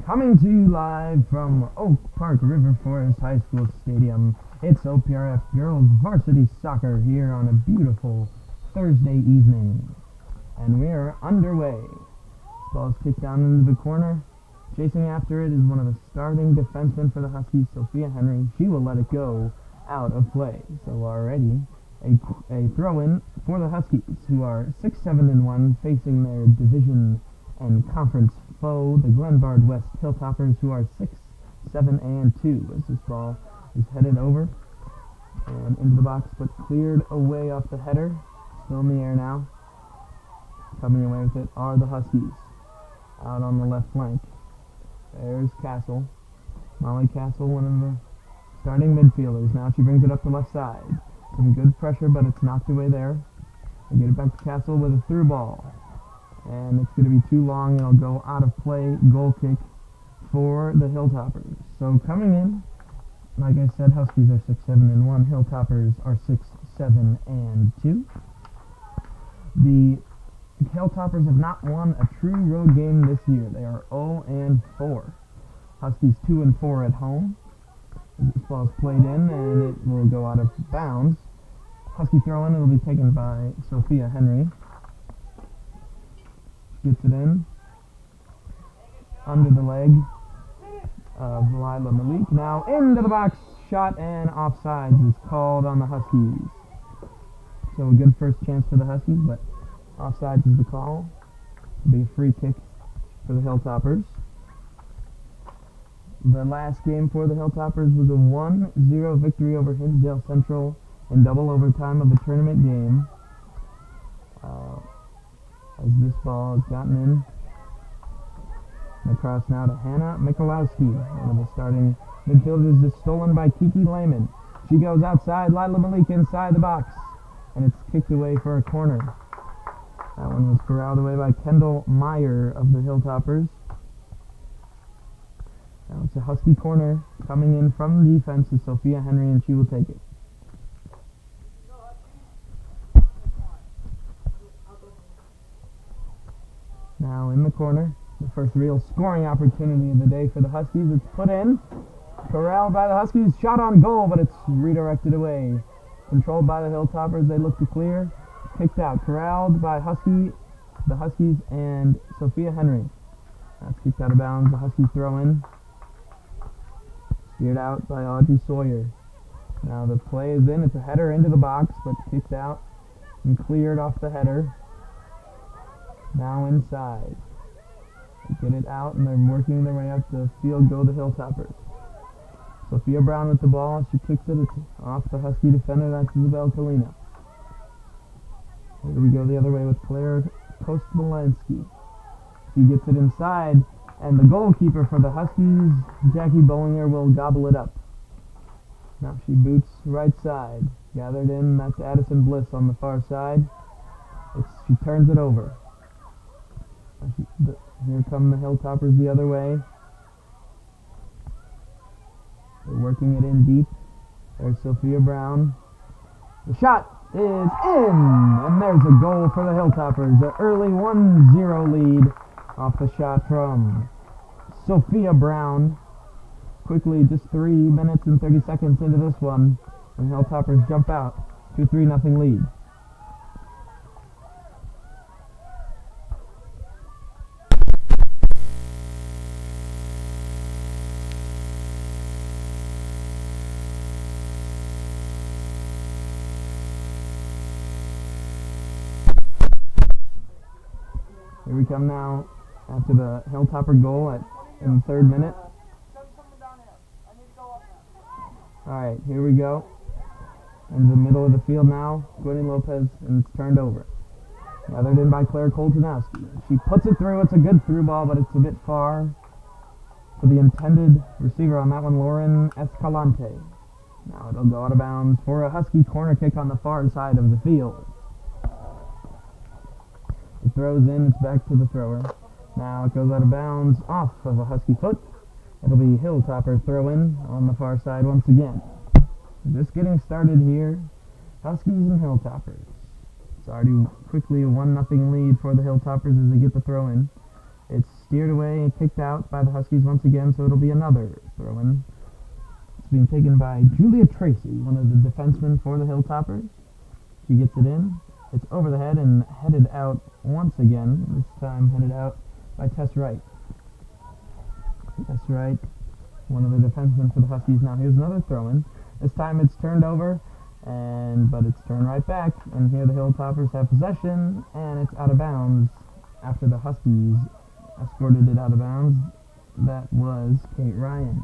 Coming to you live from Oak Park River Forest High School Stadium, it's OPRF Girls Varsity Soccer here on a beautiful Thursday evening. And we're underway. Ball's kicked down into the corner. Chasing after it is one of the starting defensemen for the Huskies, Sophia Henry. She will let it go out of play. So already a throw-in for the Huskies, who are 6-7-1, facing their division and conference foe, the Glenbard West Hilltoppers, who are 6-7-2, as this ball is headed over and into the box, but cleared away off the header. Still in the air now. Coming away with it are the Huskies out on the left flank. There's Castle. Molly Castle, one of the starting midfielders. Now she brings it up the left side. Some good pressure, but it's knocked away there. They get it back to Castle with a through ball. And it's going to be too long. It'll go out of play. Goal kick for the Hilltoppers. So coming in, like I said, Huskies are 6-7-1. Hilltoppers are 6-7-2. The Hilltoppers have not won a true road game this year. They are 0-4. Huskies 2-4 at home. This ball is played in and it will go out of bounds. Husky throw in. It'll be taken by Sophia Henry. Gets it in under the leg of Lila Malik. Now into the box. Shot and offsides is called on the Huskies. So a good first chance for the Huskies, but offsides is the call. It'll be a free kick for the Hilltoppers. The last game for the Hilltoppers was a 1-0 victory over Hinsdale Central in double overtime of a tournament game. As this ball has gotten in. And across now to Hannah Mikulowski, one of the starting midfielders, is stolen by Kiki Lehman. She goes outside, Lila Malik inside the box, and it's kicked away for a corner. That one was corralled away by Kendall Meyer of the Hilltoppers. Now it's a Husky corner coming in from the defense to Sophia Henry, and she will take it. Now in the corner, the first real scoring opportunity of the day for the Huskies. It's put in, corralled by the Huskies, shot on goal, but it's redirected away. Controlled by the Hilltoppers, they look to clear. Kicked out, corralled by the Huskies and Sophia Henry. That's kicked out of bounds. The Huskies throw in. Steered out by Audrey Sawyer. Now the play is in. It's a header into the box, but kicked out and cleared off the header. Now inside. They get it out, and they're working their way up the field. Go the Hilltoppers. Sophia Brown with the ball. She kicks it off the Husky defender. That's Isabel Kalina. Here we go the other way with Claire Kostolansky. She gets it inside, and the goalkeeper for the Huskies, Jackie Bollinger, will gobble it up. Now she boots right side. Gathered in, that's Addison Bliss on the far side. She turns it over. Here come the Hilltoppers the other way. They're working it in deep. There's Sophia Brown. The shot is in! And there's a goal for the Hilltoppers. An early 1-0 lead off the shot from Sophia Brown. Quickly, just 3 minutes and 30 seconds into this one, and the Hilltoppers jump out to a 3-0 lead. Here we come now after the Hilltopper goal in the 3rd minute. Alright, here we go. In the middle of the field now, Gwynny Lopez, and it's turned over. Gathered in by Claire Koltanowski. She puts it through. It's a good through ball, but it's a bit far for the intended receiver on that one, Lauren Escalante. Now it'll go out of bounds for a Husky corner kick on the far side of the field. It throws in, it's back to the thrower. Now it goes out of bounds off of a Husky foot. It'll be Hilltopper throw in on the far side once again. Just getting started here. Huskies and Hilltoppers. It's already quickly a 1-0 lead for the Hilltoppers as they get the throw in. It's steered away and kicked out by the Huskies once again, so it'll be another throw-in. It's being taken by Julia Tracy, one of the defensemen for the Hilltoppers. She gets it in. It's over the head and headed out once again. This time headed out by Tess Wright. Tess Wright, one of the defensemen for the Huskies. Now here's another throw-in. This time it's turned over, but it's turned right back. And here the Hilltoppers have possession, and it's out of bounds after the Huskies escorted it out of bounds. That was Kate Ryan.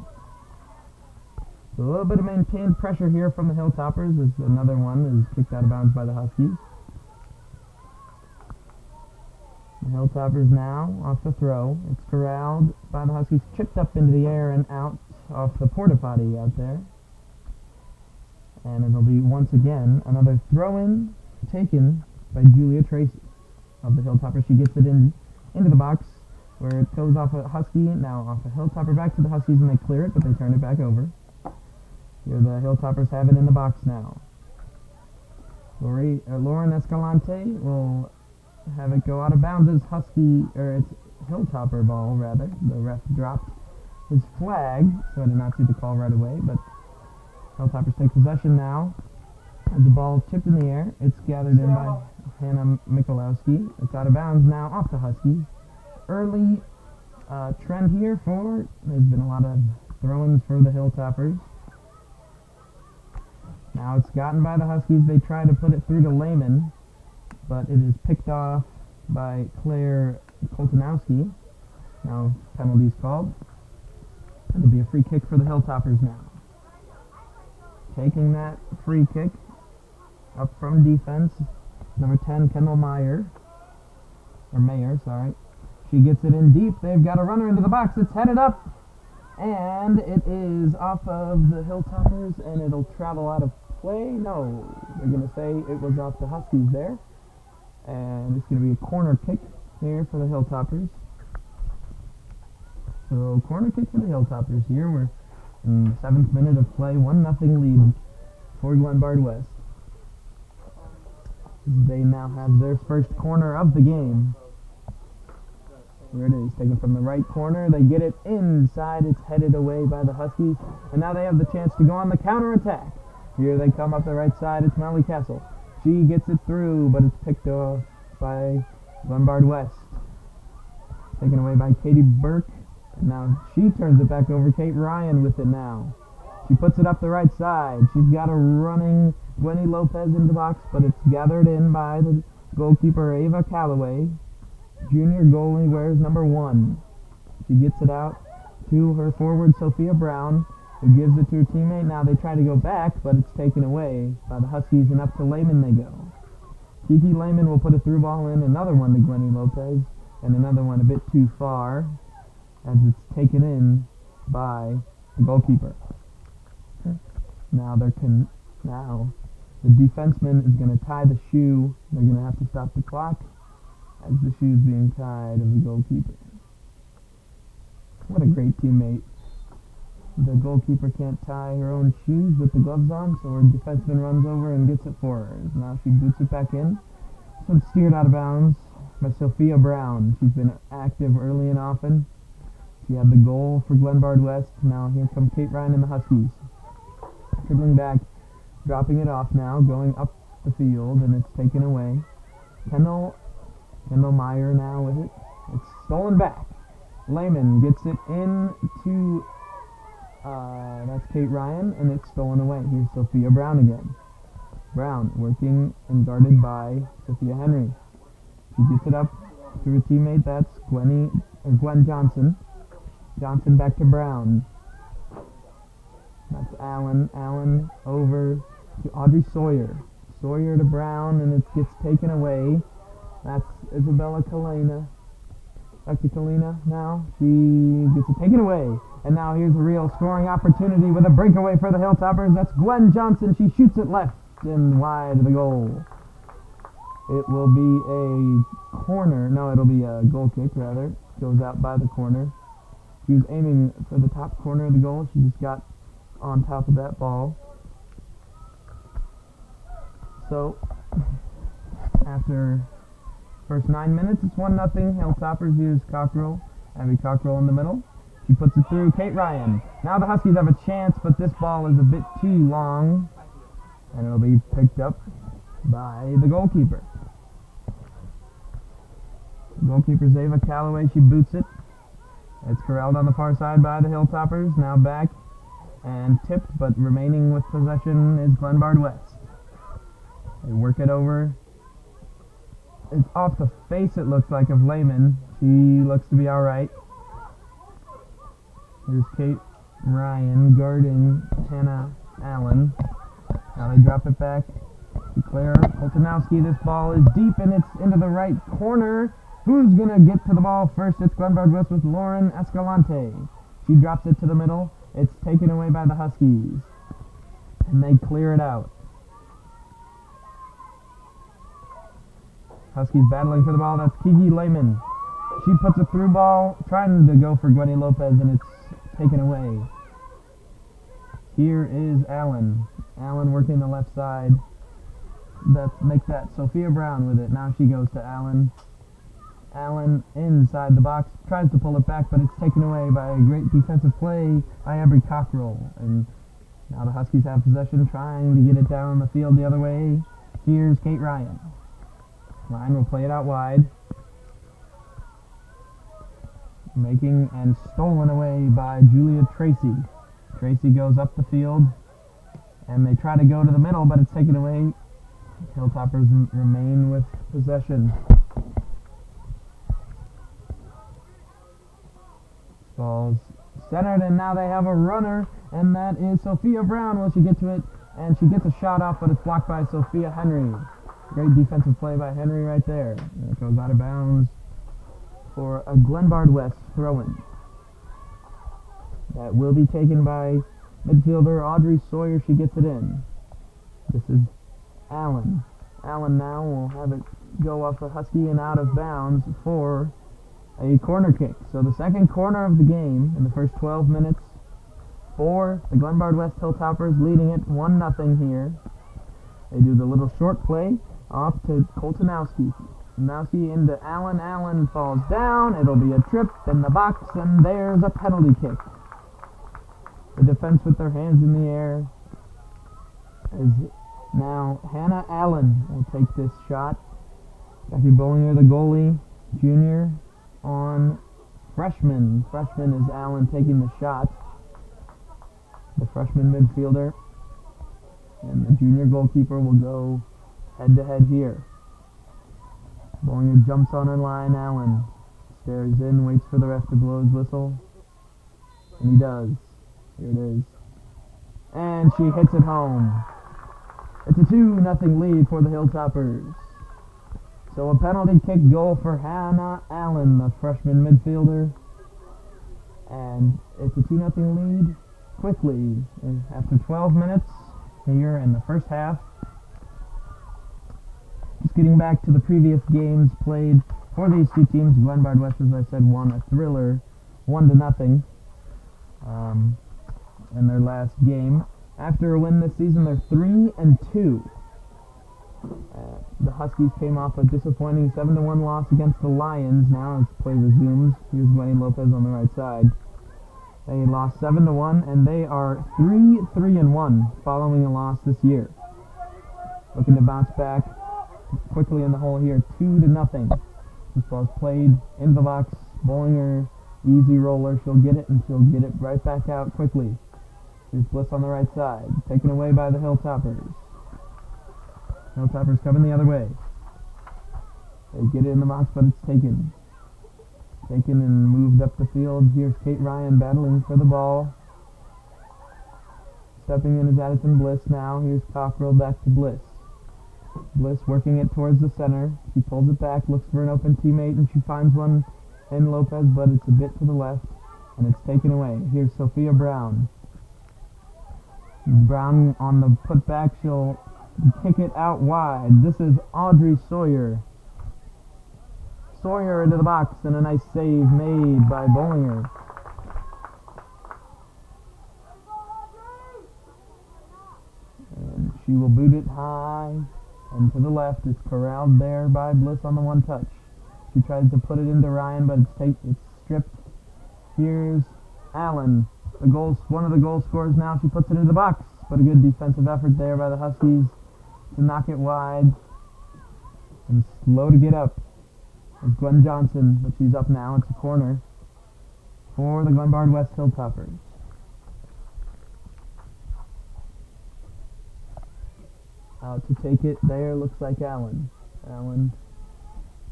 So a little bit of maintained pressure here from the Hilltoppers as another one is kicked out of bounds by the Huskies. The Hilltoppers now off the throw. It's corralled by the Huskies, chipped up into the air and out off the porta potty out there. And it'll be once again another throw-in taken by Julia Tracy of the Hilltoppers. She gets it into the box where it goes off a Husky, now off a Hilltopper back to the Huskies, and they clear it, but they turn it back over. Here the Hilltoppers have it in the box now. Lauren Escalante will have it go out of bounds as it's Hilltopper ball, rather. The ref dropped his flag, so I did not see the call right away, but Hilltoppers take possession now. As the ball chipped in the air, it's gathered in by Hannah Michalowski. It's out of bounds now, off the Huskies. Early trend here there's been a lot of throw-ins for the Hilltoppers. Now it's gotten by the Huskies. They try to put it through to Lehman, but it is picked off by Claire Koltanowski. Now penalty's called. It'll be a free kick for the Hilltoppers now. Taking that free kick up from defense, number 10, Kendall Mayer. She gets it in deep. They've got a runner into the box. It's headed up, and it is off of the Hilltoppers, and it'll travel out of play. No, they're going to say it was off the Huskies there. And it's going to be a corner kick here for the Hilltoppers. So, corner kick for the Hilltoppers here. We're in the 7th minute of play, 1-0 lead for Glenbard West. They now have their first corner of the game. Here it is, taken from the right corner. They get it inside. It's headed away by the Huskies. And now they have the chance to go on the counter-attack. Here they come up the right side. It's Melly Castle. She gets it through, but it's picked off by Glenbard West. Taken away by Katie Burke. And now she turns it back over. Kate Ryan with it now. She puts it up the right side. She's got a running Gwenny Lopez in the box, but it's gathered in by the goalkeeper Ava Calloway. Junior goalie wears number 1. She gets it out to her forward Sophia Brown, who gives it to her teammate. Now they try to go back, but it's taken away by the Huskies, and up to Lehman they go. Kiki Lehman will put a through ball in, another one to Gwenny Lopez, and another one a bit too far, as it's taken in by the goalkeeper. Now the defenseman is going to tie the shoe. They're going to have to stop the clock as the shoe is being tied of the goalkeeper. What a great teammate. The goalkeeper can't tie her own shoes with the gloves on, so her defenseman runs over and gets it for her. Now she boots it back in. This one's steered out of bounds by Sophia Brown. She's been active early and often. She had the goal for Glenbard West. Now here comes Kate Ryan and the Huskies. Dribbling back, dropping it off now, going up the field, and it's taken away. Kendall Meyer now with it. It's stolen back. Lehman gets it into, that's Kate Ryan, and it's stolen away. Here's Sophia Brown again. Brown working and guarded by Sophia Henry. She gets it up to her teammate, that's Gwen Johnson. Johnson back to Brown. That's Allen. Allen over to Audrey Sawyer. Sawyer to Brown, and it gets taken away. That's Isabella Kalina. Dr. Kalina now. She gets it taken away. And now here's a real scoring opportunity with a breakaway for the Hilltoppers. That's Gwen Johnson. She shoots it left and wide of the goal. It will be a corner. No, it'll be a goal kick, rather. Goes out by the corner. She was aiming for the top corner of the goal. She just got on top of that ball. So, after first 9 minutes. It's 1-0 Hilltoppers. Here's Cockrell. Abby Cockrell in the middle. She puts it through Kate Ryan. Now the Huskies have a chance, but this ball is a bit too long. And it'll be picked up by the goalkeeper. Goalkeeper Zava Calloway, she boots it. It's corralled on the far side by the Hilltoppers. Now back and tipped, but remaining with possession is Glenbard West. They work it over. It's off the face, it looks like, of Lehman. She looks to be alright. Here's Kate Ryan guarding Hannah Allen. Now they drop it back to Claire Koltanowski. This ball is deep and it's into the right corner. Who's going to get to the ball first? It's Glenbard West with Lauren Escalante. She drops it to the middle. It's taken away by the Huskies. And they clear it out. Huskies battling for the ball. That's Kiki Lehman. She puts a through ball, trying to go for Gwenny Lopez, and it's taken away. Here is Allen. Allen working the left side. Make that Sophia Brown with it. Now she goes to Allen. Allen inside the box, tries to pull it back, but it's taken away by a great defensive play by Abby Cockrell. And now the Huskies have possession, trying to get it down the field the other way. Here's Kate Ryan. Ryan will play it out wide. Making and stolen away by Julia Tracy. Tracy goes up the field, and they try to go to the middle, but it's taken away. Hilltoppers remain with possession. Ball's centered, and now they have a runner, and that is Sophia Brown. Will she get to it? And she gets a shot off, but it's blocked by Sophia Henry. Great defensive play by Henry right there. And it goes out of bounds for a Glenbard West throw-in. That will be taken by midfielder Audrey Sawyer. She gets it in. This is Allen. Allen now will have it go off the Husky and out of bounds for a corner kick. So the second corner of the game in the first 12 minutes for the Glenbard West Hilltoppers, leading it 1-0 here. They do the little short play off to Koltanowski. Koltanowski into Allen. Allen falls down. It'll be a trip in the box, and there's a penalty kick. The defense with their hands in the air is now Hannah Allen will take this shot. Becky Bollinger, the goalie, junior, on freshman. Freshman is Allen taking the shot. The freshman midfielder. And the junior goalkeeper will go head-to-head here. Bollinger jumps on her line. Allen stares in, waits for the ref to blow his whistle. And he does. Here it is. And she hits it home. It's a 2-0 lead for the Hilltoppers. So a penalty kick goal for Hannah Allen, the freshman midfielder. And it's a 2-0 lead quickly after 12 minutes here in the first half. Just getting back to the previous games played for these two teams. Glenbard West, as I said, won a thriller 1-0 in their last game. After a win this season, they're 3-2. The Huskies came off a disappointing 7-1 loss against the Lions. Now as play resumes, here's Gwenny Lopez on the right side. They lost 7-1, and they are 3-1 following a loss this year. Looking to bounce back quickly in the hole here, 2-0. This ball's played into the box. Bollinger, easy roller. She'll get it, and she'll get it right back out quickly. Here's Bliss on the right side, taken away by the Hilltoppers. Hilltoppers coming the other way. They get it in the box, but it's taken. Taken and moved up the field. Here's Kate Ryan battling for the ball. Stepping in is Addison Bliss now. Here's Cockrell back to Bliss. Bliss working it towards the center. She pulls it back, looks for an open teammate, and she finds one in Lopez, but it's a bit to the left, and it's taken away. Here's Sophia Brown. Brown on the putback. She'll kick it out wide. This is Audrey Sawyer. Sawyer into the box, and a nice save made by Bollinger. And she will boot it high and to the left. It's corralled there by Bliss on the one touch. She tries to put it into Ryan, but it's stripped. Here's Allen, one of the goal scorers now. She puts it into the box, but a good defensive effort there by the Huskies to knock it wide. And slow to get up is Gwen Johnson, but she's up now. It's a corner for the Glenbard West Hilltoppers. Out to take it there looks like Allen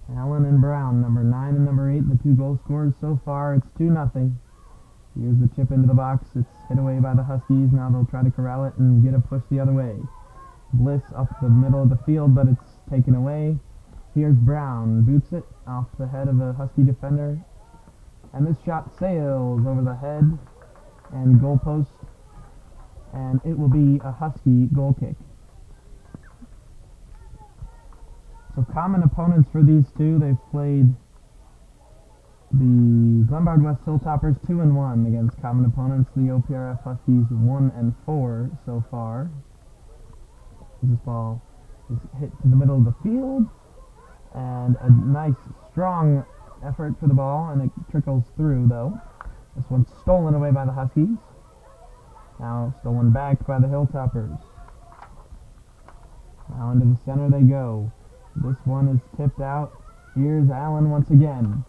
and Brown, number 9 and number 8, the 2 goal scorers so far. It's 2-0. Here's the chip into the box. It's hit away by the Huskies. Now they'll try to corral it and get a push the other way. Bliss up the middle of the field, but it's taken away. Here's Brown, boots it off the head of a Husky defender. And this shot sails over the head and goalpost. And it will be a Husky goal kick. So common opponents for these two. They've played the Glenbard West Hilltoppers 2-1 against common opponents. The OPRF Huskies 1-4 so far. This ball is hit to the middle of the field, and a nice strong effort for the ball, and it trickles through though. This one's stolen away by the Huskies. Now stolen back by the Hilltoppers. Now into the center they go. This one is tipped out. Here's Allen once again.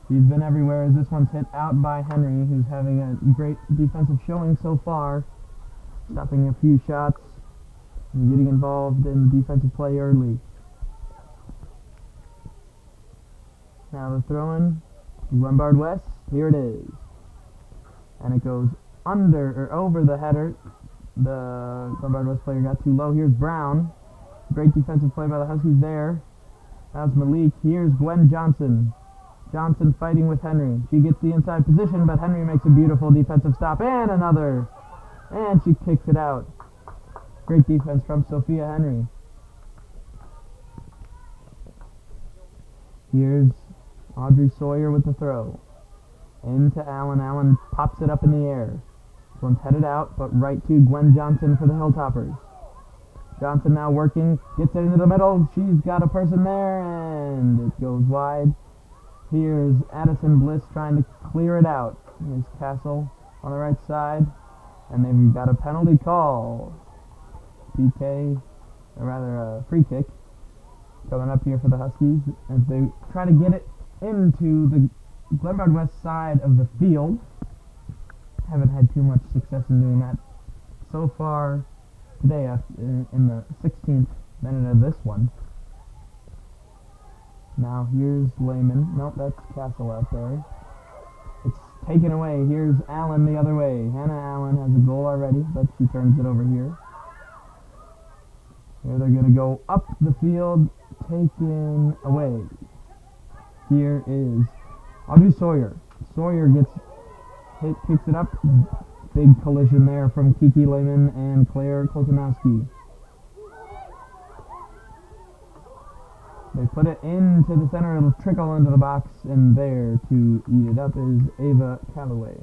He's been everywhere as this one's hit out by Henry, who's having a great defensive showing so far, stopping a few shots and getting involved in defensive play early. Now the throw-in, Glenbard West, here it is. And it goes under or over the header. The Glenbard West player got too low. Here's Brown. Great defensive play by the Huskies there. That's Malik. Here's Gwen Johnson. Johnson fighting with Henry. She gets the inside position, but Henry makes a beautiful defensive stop. And another. And she kicks it out. Great defense from Sophia Henry. Here's Audrey Sawyer with the throw. Into Allen. Allen pops it up in the air. This one's headed out, but right to Gwen Johnson for the Hilltoppers. Johnson now working, gets it into the middle. She's got a person there, and it goes wide. Here's Addison Bliss trying to clear it out. Here's Castle on the right side, and they've got a penalty call. PK, or rather a free kick, coming up here for the Huskies as they try to get it into the Glenbard West side of the field. Haven't had too much success in doing that so far today in the 16th minute of this one. Now here's Lehman. Nope, that's Castle out there. It's taken away. Here's Allen the other way. Hannah Allen has a goal already, but she turns it over here. Here they're going to go up the field, taken away. Here is Audrey Sawyer. Sawyer gets hit, kicks it up. Big collision there from Kiki Lehman and Claire Koltanowski. They put it into the center, it'll trickle into the box, and there to eat it up is Ava Calloway.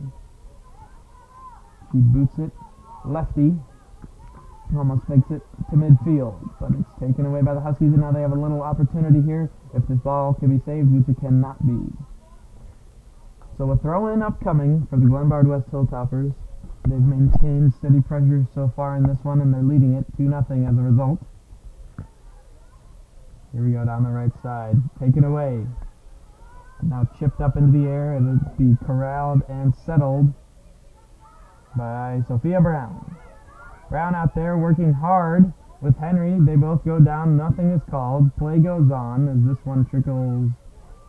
She boots it, lefty, almost makes it to midfield, but it's taken away by the Huskies, and now they have a little opportunity here if this ball can be saved, which it cannot be. So a throw-in upcoming for the Glenbard West Hilltoppers. They've maintained steady pressure so far in this one, and they're leading it 2-0 as a result. Here we go down the right side. Taken away. Now chipped up into the air. It'll be corralled and settled by Sophia Brown. Brown out there working hard with Henry. They both go down. Nothing is called. Play goes on as this one trickles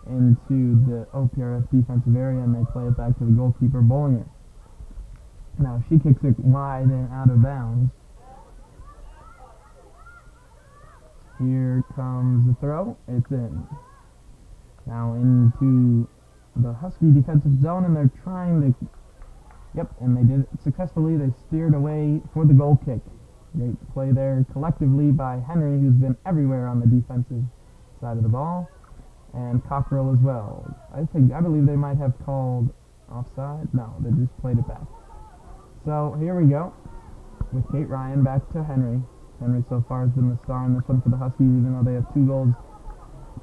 into the OPRF defensive area, and they play it back to the goalkeeper, Bollinger. Now she kicks it wide and out of bounds. Here comes the throw. It's in. Now into the Husky defensive zone, and they're trying to... Yep, and they did it successfully. They steered away for the goal kick. Great play there collectively by Henry, who's been everywhere on the defensive side of the ball, and Cockrell as well. I believe they might have called offside. No, they just played it back. So here we go with Kate Ryan back to Henry. Henry so far has been the star in this one for the Huskies, even though they have 2 goals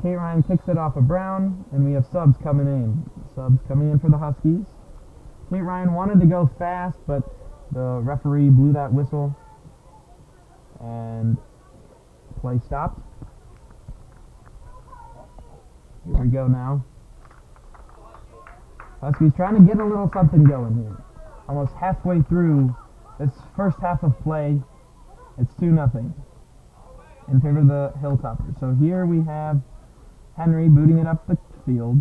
Kate Ryan kicks it off of Brown, and we have subs coming in. Subs coming in for the Huskies. Kate Ryan wanted to go fast, but the referee blew that whistle, and play stopped. Here we go now. Huskies trying to get a little something going here. Almost halfway through this first half of play, it's 2-0 in favor of the Hilltoppers. So here we have Henry booting it up the field,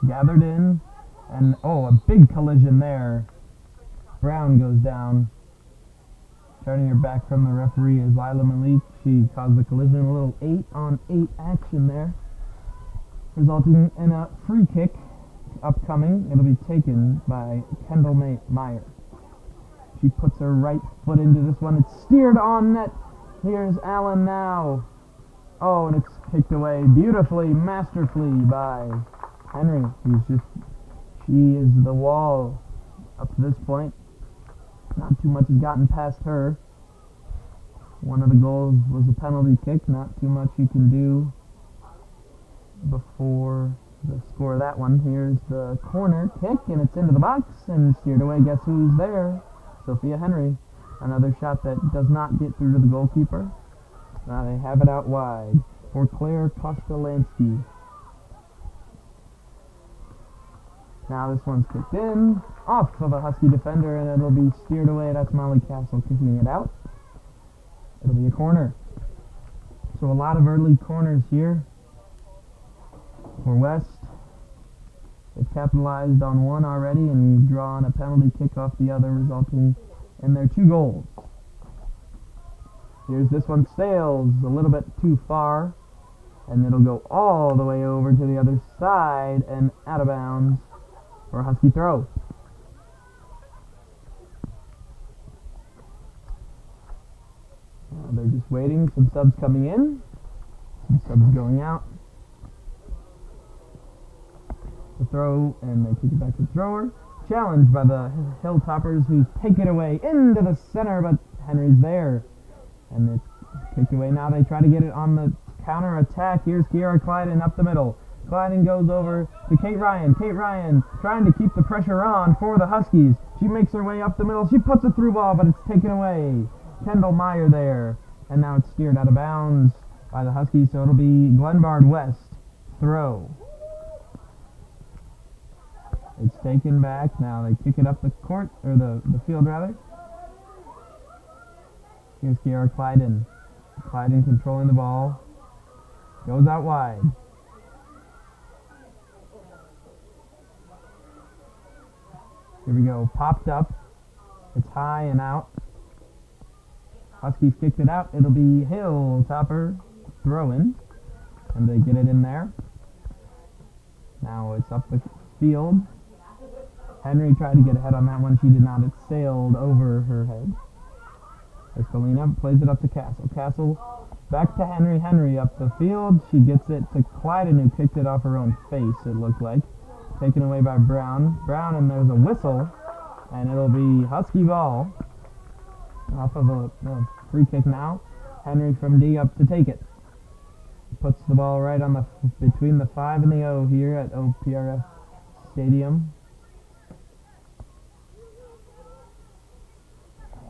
gathered in, and a big collision there. Brown goes down. Turning her back from the referee is Lila Malik. She caused the collision. A little 8-on-8 action there, resulting in a free kick upcoming. It'll be taken by Kendall Meyer. She puts her right foot into this one. It's steered on net. Here's Allen now. Oh, and it's kicked away beautifully, masterfully by Henry. She is the wall up to this point. Not too much has gotten past her. One of the goals was a penalty kick. Not too much you can do before the score of that one. Here's the corner kick, and it's into the box and steered away. Guess who's there? Sophia Henry. Another shot that does not get through to the goalkeeper. Now they have it out wide for Claire Kostolansky. Now this one's kicked in, off of a Husky defender, and it'll be steered away. That's Molly Castle kicking it out. It'll be a corner. So a lot of early corners here for West. They've capitalized on one already and drawn a penalty kick off the other, resulting in their 2 goals. Here's this one, sails a little bit too far, and it'll go all the way over to the other side and out of bounds for a Husky throw. They're just waiting. Some subs coming in, some subs going out. The throw, and they kick it back to the thrower. Challenged by the Hilltoppers, who take it away into the center, but Henry's there. And it's kicked away. Now they try to get it on the counter attack. Here's Kiara Clyden up the middle. Clyden goes over to Kate Ryan. Kate Ryan trying to keep the pressure on for the Huskies. She makes her way up the middle. She puts a through ball, but it's taken away. Kendall Meyer there. And now it's steered out of bounds by the Huskies, so it'll be Glenbard West throw. It's taken back. Now they kick it up the court, or the field rather. Here's Kiara Clyden. Clyden controlling the ball. Goes out wide. Here we go. Popped up. It's high and out. Huskies kicked it out. It'll be Hilltopper throw-in. And they get it in there. Now it's up the field. Henry tried to get ahead on that one. She did not. It sailed over her head. Escalina plays it up to Castle. Castle back to Henry. Henry up the field. She gets it to Clyden, who kicked it off her own face, it looked like. Taken away by Brown. Brown, and there's a whistle. And it'll be Husky ball. Off of a free kick now. Henry from D up to take it. Puts the ball right on between the 5 and the O here at OPRF Stadium.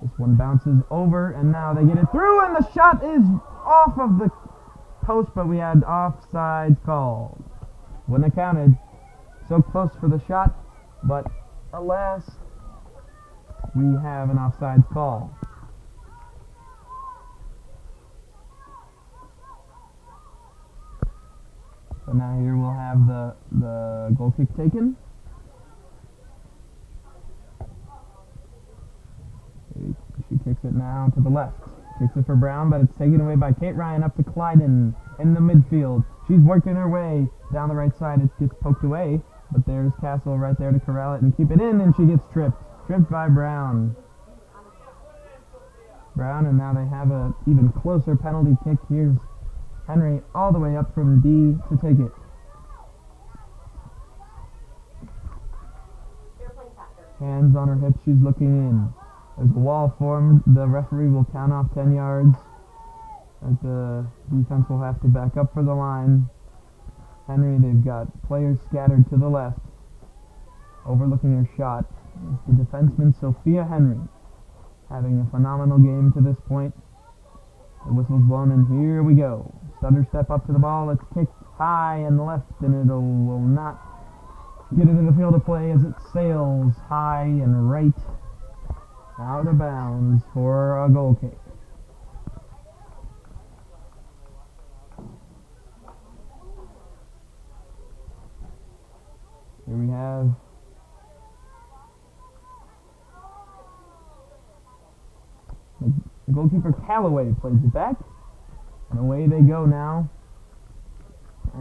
This one bounces over, and now they get it through, and the shot is off of the post, but we had offsides called. Wouldn't have counted. So close for the shot, but alas, we have an offsides call. So now here we'll have the goal kick taken. She kicks it now to the left. Kicks it for Brown, but it's taken away by Kate Ryan up to Clyden in the midfield. She's working her way down the right side. It gets poked away, but there's Castle right there to corral it and keep it in, and she gets tripped. Tripped by Brown. Brown, and now they have a even closer penalty kick. Here's Henry all the way up from D to take it. Hands on her hips, she's looking in. There's a wall formed. The referee will count off 10 yards. As the defense will have to back up for the line. Henry, they've got players scattered to the left, overlooking her shot. It's the defenseman Sophia Henry, having a phenomenal game to this point. The whistle's blown, and here we go. Stutter step up to the ball. It's kicked high and left, and it will not get into the field of play as it sails high and right out of bounds for a goal kick. Here we have the goalkeeper Callaway plays it back, and away they go now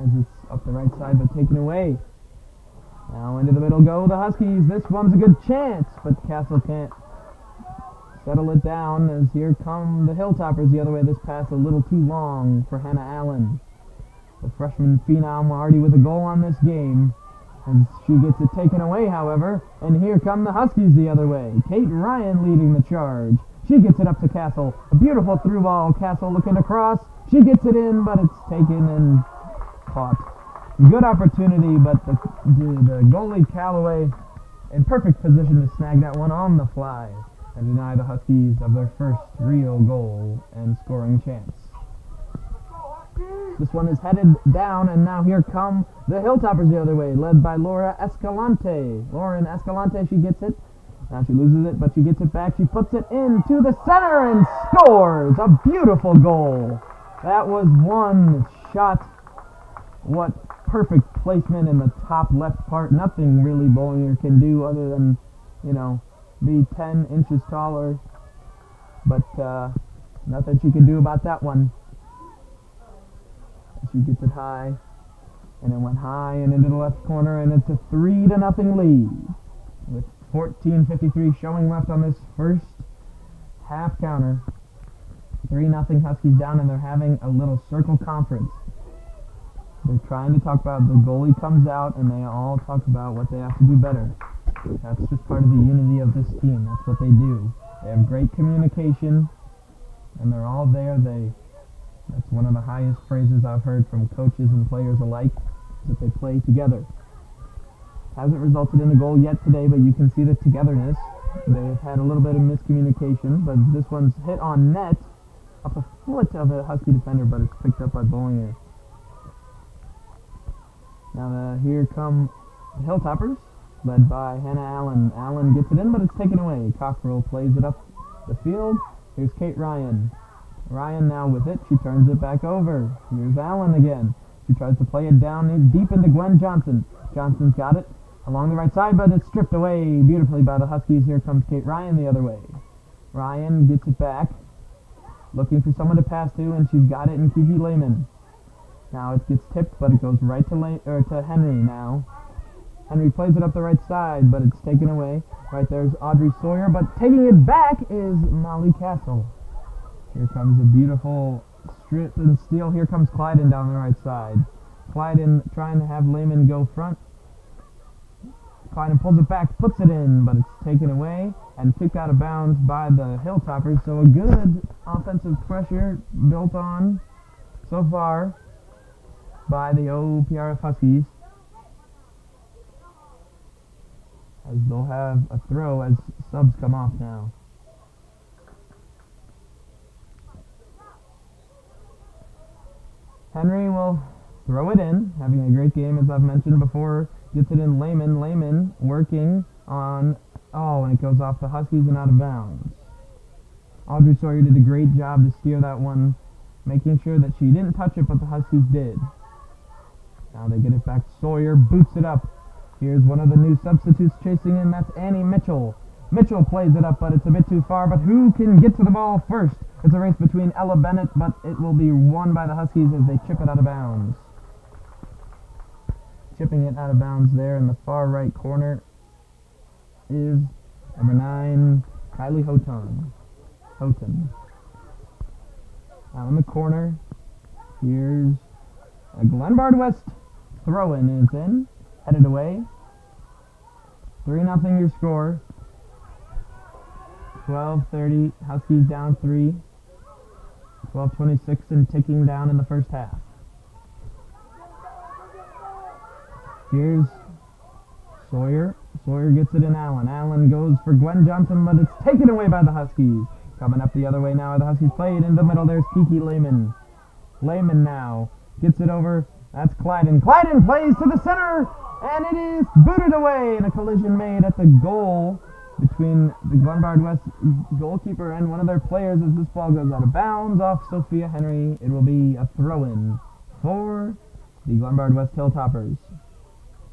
as it's up the right side but taken away. Now into the middle go the Huskies. This one's a good chance, but Castle can't settle it down as here come the Hilltoppers the other way. This pass a little too long for Hannah Allen. The freshman phenom already with a goal on this game. And she gets it taken away, however, and here come the Huskies the other way. Kate Ryan leading the charge. She gets it up to Castle. A beautiful through ball. Castle looking across. She gets it in, but it's taken and caught. Good opportunity, but the goalie Callaway in perfect position to snag that one on the fly and deny the Huskies of their first real goal and scoring chance. This one is headed down, and now here come the Hilltoppers the other way, led by Laura Escalante. Lauren Escalante, she gets it. Now she loses it, but she gets it back. She puts it into the center and scores! A beautiful goal. That was one shot. What perfect placement in the top left part. Nothing really Bollinger can do other than, be 10 inches taller. But nothing she can do about that one. She gets it high, and it went high and into the left corner, and it's a 3-0 lead with 14:53 showing left on this first half counter. 3-0 Huskies down, and they're having a little circle conference. They're trying to talk about the goalie comes out, and they all talk about what they have to do better. That's just part of the unity of this team. That's what they do. They have great communication, and they're all there. That's one of the highest praises I've heard from coaches and players alike, that they play together. Hasn't resulted in a goal yet today, but you can see the togetherness. They've had a little bit of miscommunication, but this one's hit on net, up a foot of a Husky defender, but it's picked up by Bollinger. Now here come the Hilltoppers, led by Hannah Allen. Allen gets it in, but it's taken away. Cockrell plays it up the field. Here's Kate Ryan. Ryan now with it. She turns it back over. Here's Allen again. She tries to play it down deep into Gwen Johnson. Johnson's got it along the right side, but it's stripped away beautifully by the Huskies. Here comes Kate Ryan the other way. Ryan gets it back, looking for someone to pass to, and she's got it in Kiki Lehman. Now it gets tipped, but it goes right to Henry now. Henry plays it up the right side, but it's taken away. Right there's Audrey Sawyer, but taking it back is Molly Castle. Here comes a beautiful strip and steal. Here comes Clyden down the right side. Clyden trying to have Lehman go front. Clyden pulls it back, puts it in, but it's taken away and kicked out of bounds by the Hilltoppers. So a good offensive pressure built on so far by the OPRF Huskies, as they'll have a throw as subs come off now. Henry will throw it in, having a great game as I've mentioned before. Gets it in Lehman. Lehman working on, and it goes off the Huskies and out of bounds. Audrey Sawyer did a great job to steer that one, making sure that she didn't touch it, but the Huskies did. Now they get it back. Sawyer boots it up. Here's one of the new substitutes chasing in. That's Annie Mitchell. Mitchell plays it up, but it's a bit too far. But who can get to the ball first? It's a race between Ella Bennett, but it will be won by the Huskies as they chip it out of bounds. Chipping it out of bounds there in the far right corner is number 9, Kylie Houghton. Now in the corner, here's a Glenbard West throw-in. It's in, headed away. 3-0 your score. 12:30, Huskies down 3. 12:26 and ticking down in the first half. Here's Sawyer. Sawyer gets it in Allen. Allen goes for Gwen Johnson, but it's taken away by the Huskies. Coming up the other way now, the Huskies play it in the middle. There's Kiki Lehman. Lehman now gets it over. That's Clyden. Clyden plays to the center, and it is booted away. And a collision made at the goal between the Glenbard West goalkeeper and one of their players as this ball goes out of bounds off Sophia Henry. It will be a throw-in for the Glenbard West Hilltoppers.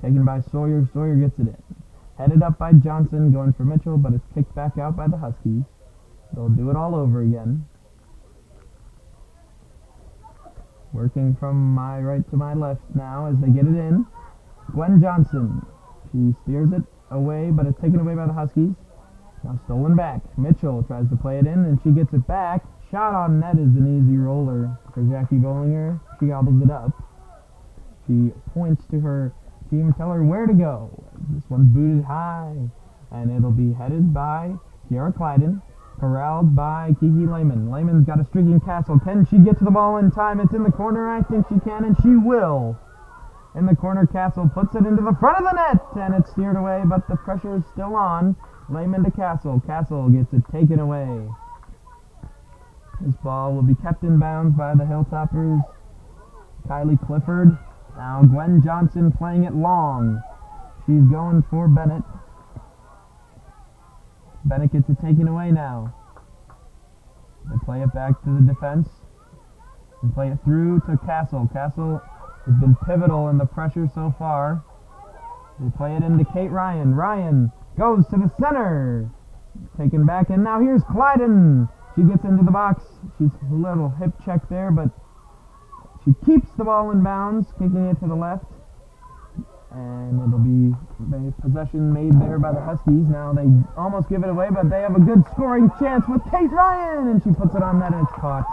Taken by Sawyer. Sawyer gets it in. Headed up by Johnson, going for Mitchell, but it's kicked back out by the Huskies. They'll do it all over again. Working from my right to my left now as they get it in. Gwen Johnson. She steers it away, but it's taken away by the Huskies. Now stolen back. Mitchell tries to play it in, and she gets it back. Shot on net is an easy roller for Jackie Bollinger. She gobbles it up. She points to her team, tell her where to go. This one's booted high, and it'll be headed by Kiara Clyden, corralled by Kiki Lehman. Lehman's got a streaking castle. Can she get to the ball in time? It's in the corner. I think she can, and she will. In the corner, Castle puts it into the front of the net, and it's steered away, but the pressure is still on. Lehman to Castle. Castle gets it taken away. This ball will be kept in bounds by the Hilltoppers. Kylie Clifford. Now Gwen Johnson playing it long. She's going for Bennett. Bennett gets it taken away now. They play it back to the defense. And play it through to Castle. Castle has been pivotal in the pressure so far. They play it into Kate Ryan. Ryan goes to the center. Taken back, and now here's Clyden. She gets into the box. She's a little hip check there, but she keeps the ball in bounds, kicking it to the left. And it'll be possession made there by the Huskies. Now they almost give it away, but they have a good scoring chance with Kate Ryan, and she puts it on net, and it's caught.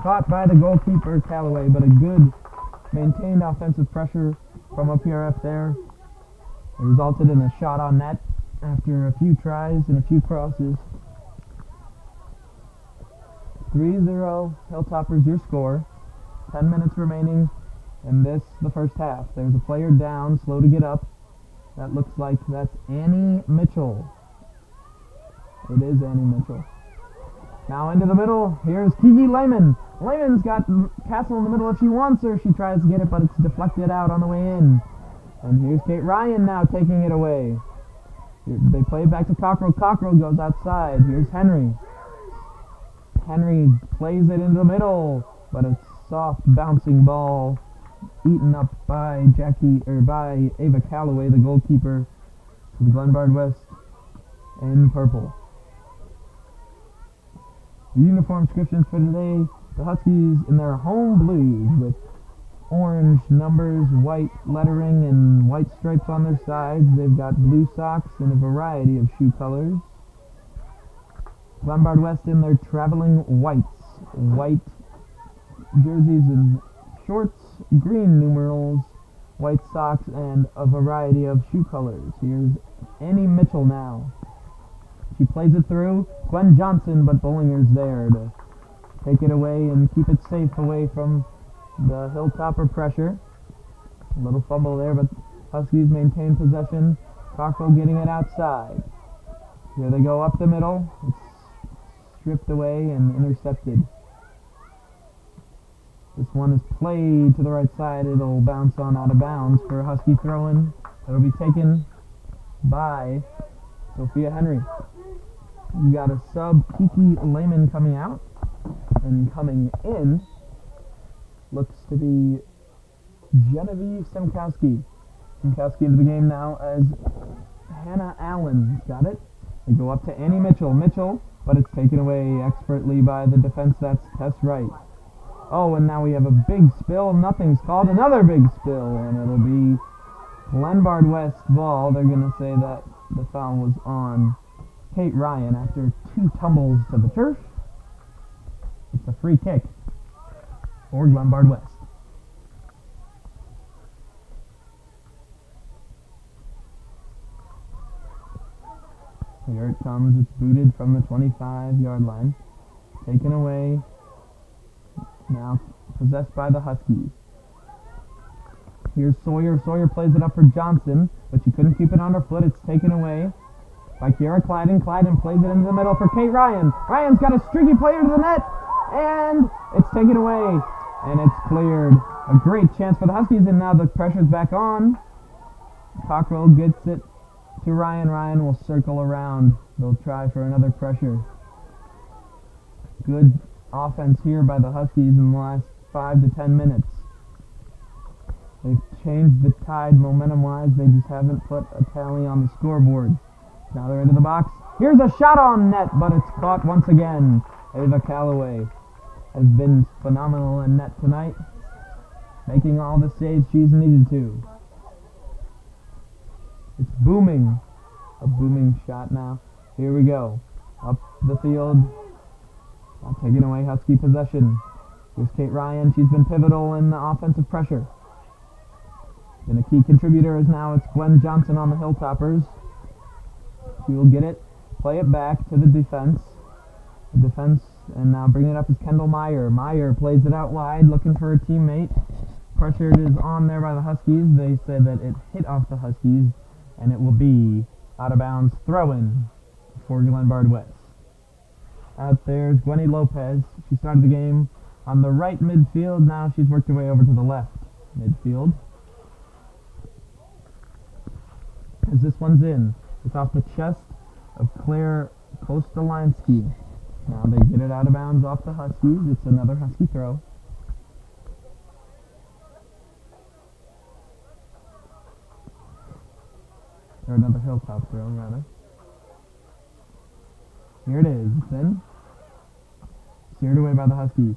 Caught by the goalkeeper, Callaway, but a good maintained offensive pressure from OPRF there. It resulted in a shot on net after a few tries and a few crosses. 3-0, Hilltoppers your score. 10 minutes remaining in the first half. There's a player down, slow to get up. That looks like that's Annie Mitchell. It is Annie Mitchell. Now into the middle, here's Kiki Lehman. Lehman's got Castle in the middle if she wants her. She tries to get it, but it's deflected out on the way in. And here's Kate Ryan now taking it away. They play it back to Cockrell. Cockrell goes outside. Here's Henry. Henry plays it into the middle, but a soft bouncing ball eaten up by by Ava Callaway, the goalkeeper for the Glenbard West in purple. The uniform descriptions for today: the Huskies in their home blues with orange numbers, white lettering, and white stripes on their sides. They've got blue socks and a variety of shoe colors. Glenbard West in their traveling whites, white jerseys and shorts, green numerals, white socks, and a variety of shoe colors. Here's Annie Mitchell now. She plays it through Gwen Johnson, but Bollinger's there to take it away and keep it safe away from the Hilltopper pressure. A little fumble there, but Huskies maintain possession. Cockrell getting it outside. Here they go up the middle. It's stripped away and intercepted. This one is played to the right side. It'll bounce on out of bounds for a Husky throw-in. It'll be taken by Sophia Henry. You got a sub, Kiki Lehman, coming out. And coming in looks to be Genevieve Simkowski. Simkowski into the game now as Hannah Allen got it. They go up to Annie Mitchell. Mitchell, but it's taken away expertly by the defense. That's Tess Wright. Oh, and now we have a big spill. Nothing's called. Another big spill, and it'll be Glenbard West ball. They're going to say that the foul was on Kate Ryan after 2 tumbles to the turf. It's a free kick for Glenbard West. Here it comes. It's booted from the 25-yard line. Taken away. Now possessed by the Huskies. Here's Sawyer. Sawyer plays it up for Johnson, but she couldn't keep it on her foot. It's taken away by Kiara Clyden. Clyden plays it into the middle for Kate Ryan. Ryan's got a streaky player to the net, and it's taken away, and it's cleared. A great chance for the Huskies, and now the pressure's back on. Cockrell gets it to Ryan. Ryan will circle around. They'll try for another pressure. Good offense here by the Huskies in the last 5 to 10 minutes. They've changed the tide momentum-wise. They just haven't put a tally on the scoreboard. Now they're into the box. Here's a shot on net, but it's caught once again. Ava Calloway has been phenomenal in net tonight, making all the saves she's needed to. It's booming. A booming shot now. Here we go. Up the field. Now taking away Husky possession. Here's Kate Ryan. She's been pivotal in the offensive pressure. And a key contributor is now it's Gwen Johnson on the Hilltoppers. She will get it. Play it back to the defense. The defense, and now bringing it up is Kendall Meyer. Meyer plays it out wide, looking for a teammate. Pressure is on there by the Huskies. They said that it hit off the Huskies, and it will be out of bounds throw-in for Glenbard West. Out there's Gwenny Lopez. She started the game on the right midfield. Now she's worked her way over to the left midfield. As this one's in, it's off the chest of Claire Kostolansky. Now they get it out of bounds off the Huskies. It's another Husky throw. Or another Hilltop throw, rather. Here it is. It's in. Steered away by the Huskies.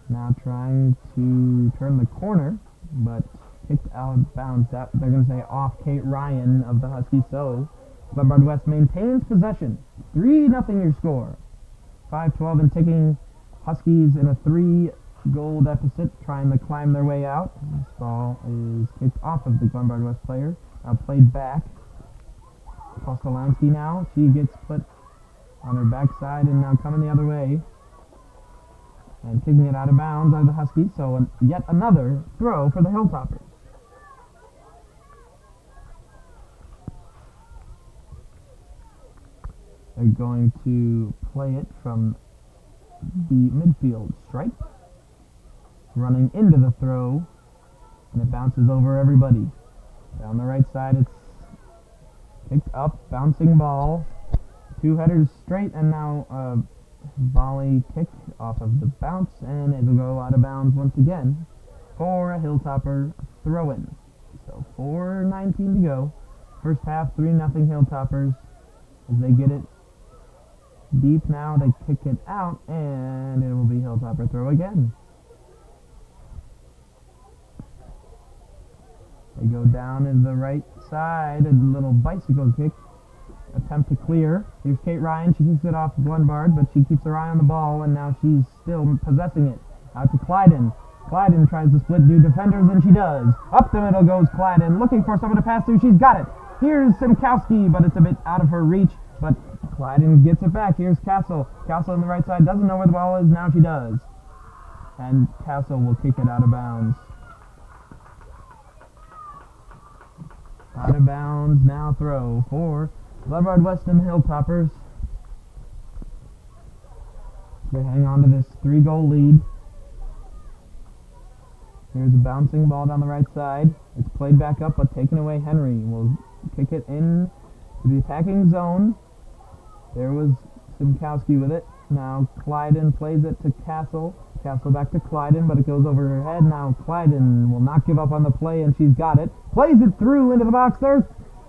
Now trying to turn the corner, but kicked out of bounds. They're going to say off Kate Ryan of the Huskies. So Glenbard West maintains possession. 3-0 your score. 5-12 and ticking. Huskies in a 3-goal deficit, trying to climb their way out. This ball is kicked off of the Glenbard West player. Now played back. Kostolansky now. She gets put on her backside and now coming the other way. And kicking it out of bounds are the Huskies. So yet another throw for the Hilltoppers. They're going to play it from the midfield stripe. Running into the throw. And it bounces over everybody. Down the right side, it's kicked up. Bouncing ball. 2 headers straight, and now a volley kick off of the bounce. And it'll go out of bounds once again for a Hilltopper throw-in. So 4:19 to go. First half, 3-0 Hilltoppers. As they get it deep now, they kick it out, and it will be Hilltopper throw again. They go down in the right side, a little bicycle kick. Attempt to clear. Here's Kate Ryan. She kicks it off Glenbard, but she keeps her eye on the ball, and now she's still possessing it. Out to Clyden. Clyden tries to split 2 defenders, and she does. Up the middle goes Clyden, looking for someone to pass to. She's got it. Here's Simkowski, but it's a bit out of her reach. But Clyden gets it back. Here's Castle. Castle on the right side doesn't know where the ball is. Now she does. And Castle will kick it out of bounds. Out of bounds, now throw for Glenbard West and Hilltoppers. They hang on to this 3-goal lead. Here's a bouncing ball down the right side. It's played back up, but taken away. Henry will kick it in to the attacking zone. There was Simkowski with it. Now Clyden plays it to Castle. Castle back to Clyden, but it goes over her head. Now Clyden will not give up on the play, and she's got it. Plays it through into the box. There's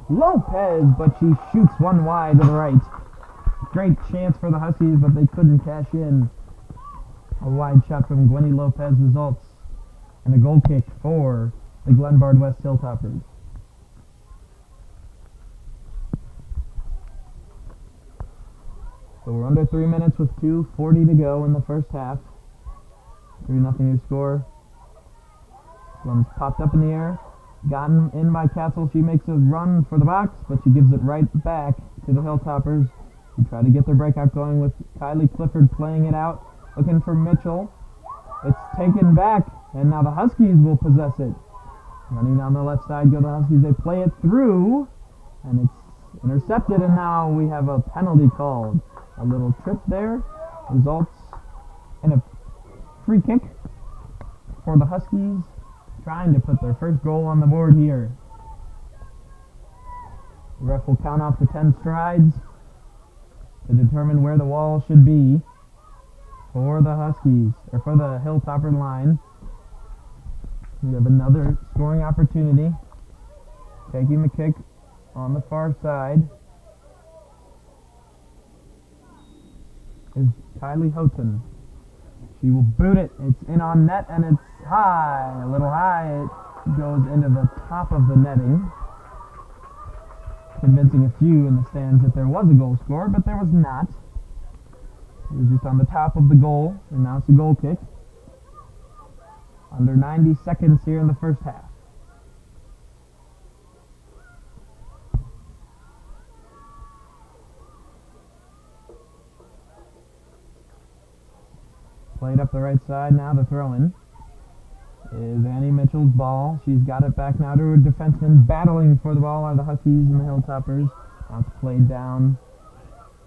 Lopez, but she shoots one wide to the right. Great chance for the Huskies, but they couldn't cash in. A wide shot from Gwenny Lopez results in a goal kick for the Glenbard West Hilltoppers. So we're under 3 minutes with 2:40 to go in the first half. 3-0 your score. One's popped up in the air. Gotten in by Castle. She makes a run for the box, but she gives it right back to the Hilltoppers, who try to get their breakout going with Kylie Clifford playing it out. Looking for Mitchell. It's taken back. And now the Huskies will possess it. Running down the left side go the Huskies. They play it through, and it's intercepted, and now we have a penalty called. A little trip there results in a free kick for the Huskies, trying to put their first goal on the board here. The ref will count off the 10 strides to determine where the wall should be for the Huskies, or for the Hilltopper line. We have another scoring opportunity. Taking the kick on the far side is Kylie Houghton. She will boot it. It's in on net, and it's high. A little high. It goes into the top of the netting, convincing a few in the stands that there was a goal scored, but there was not. It was just on the top of the goal, and now it's a goal kick. Under 90 seconds here in the first half. Played up the right side, now the throw-in is Annie Mitchell's ball. She's got it back now to her defenseman. Battling for the ball are the Huskies and the Hilltoppers. Now it's played down.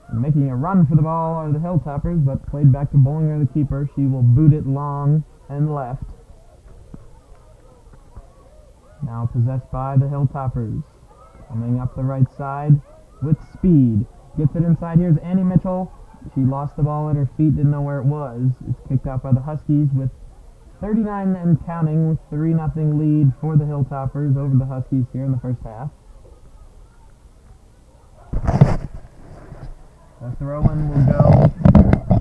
And making a run for the ball are the Hilltoppers, but played back to Bollinger, the keeper. She will boot it long and left. Now possessed by the Hilltoppers. Coming up the right side with speed. Gets it inside. Here's Annie Mitchell. She lost the ball at her feet, didn't know where it was. It's kicked out by the Huskies with 39 and counting, with 3-0 lead for the Hilltoppers over the Huskies here in the first half. The throw-in will go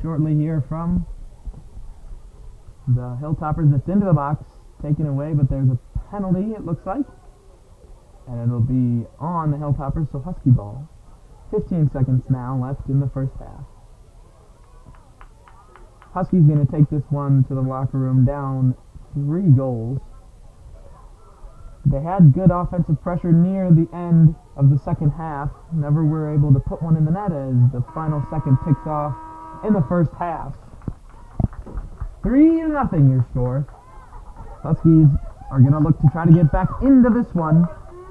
shortly here from the Hilltoppers. It's into the box, taken away, but there's a penalty, it looks like. And it'll be on the Hilltoppers, so Husky ball. 15 seconds now left in the first half. Huskies going to take this one to the locker room down 3 goals. They had good offensive pressure near the end of the second half. Never were able to put one in the net as the final second ticks off in the first half. 3-0 your score. Huskies are going to look to try to get back into this one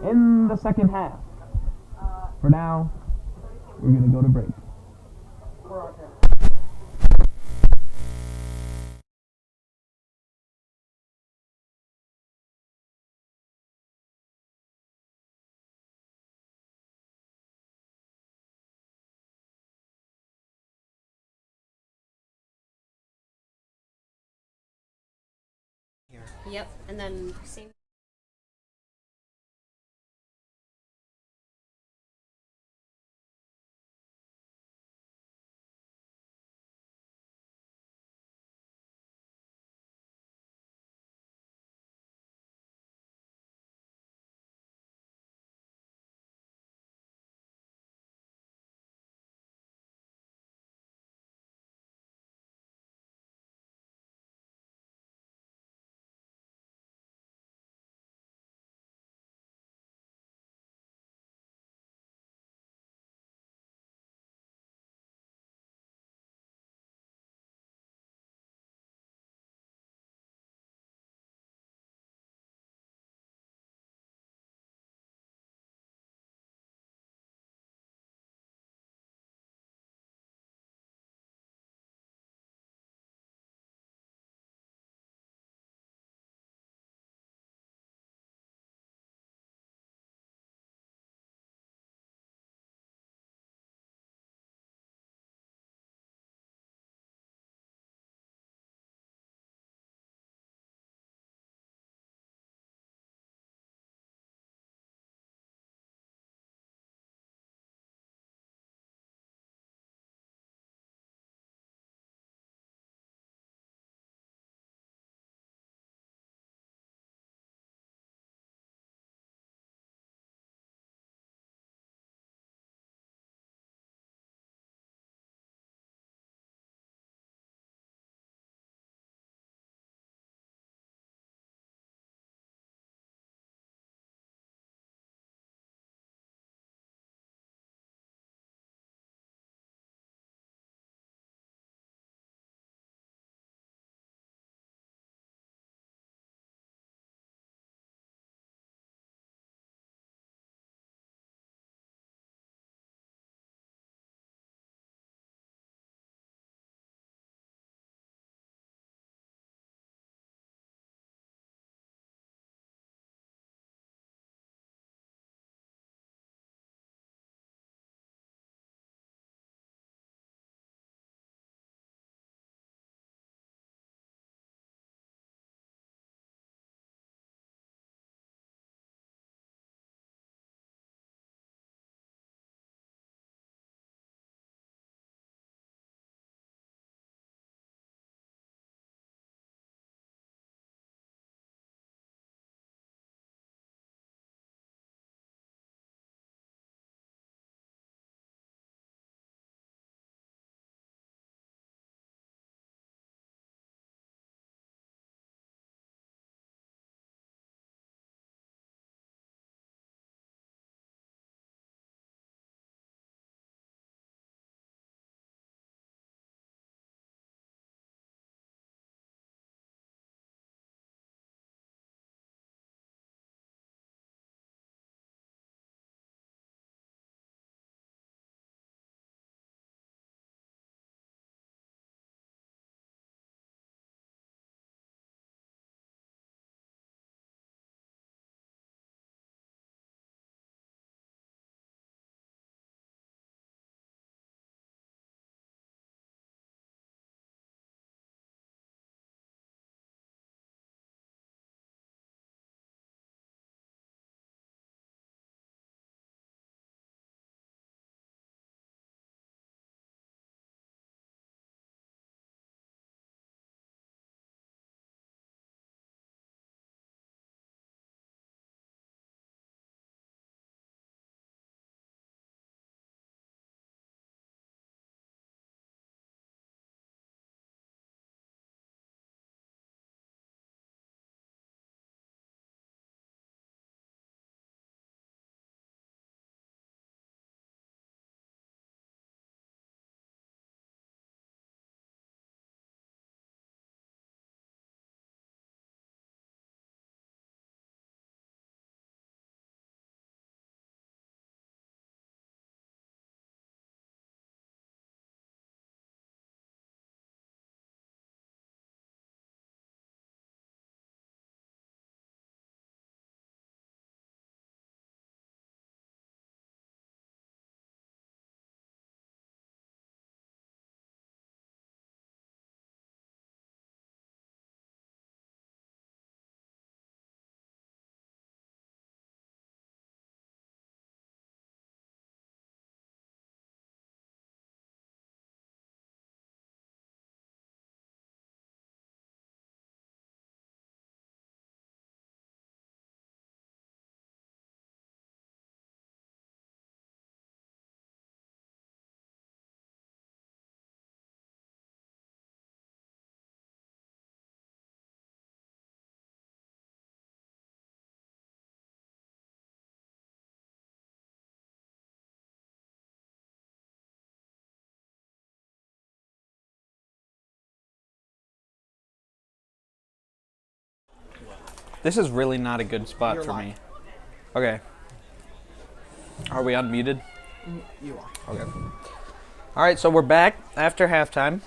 in the second half. For now, we're going to go to break. Yep, and then same. This is really not a good spot You're for live. me. Okay. Are we unmuted? You are. Okay. All right, so we're back after halftime.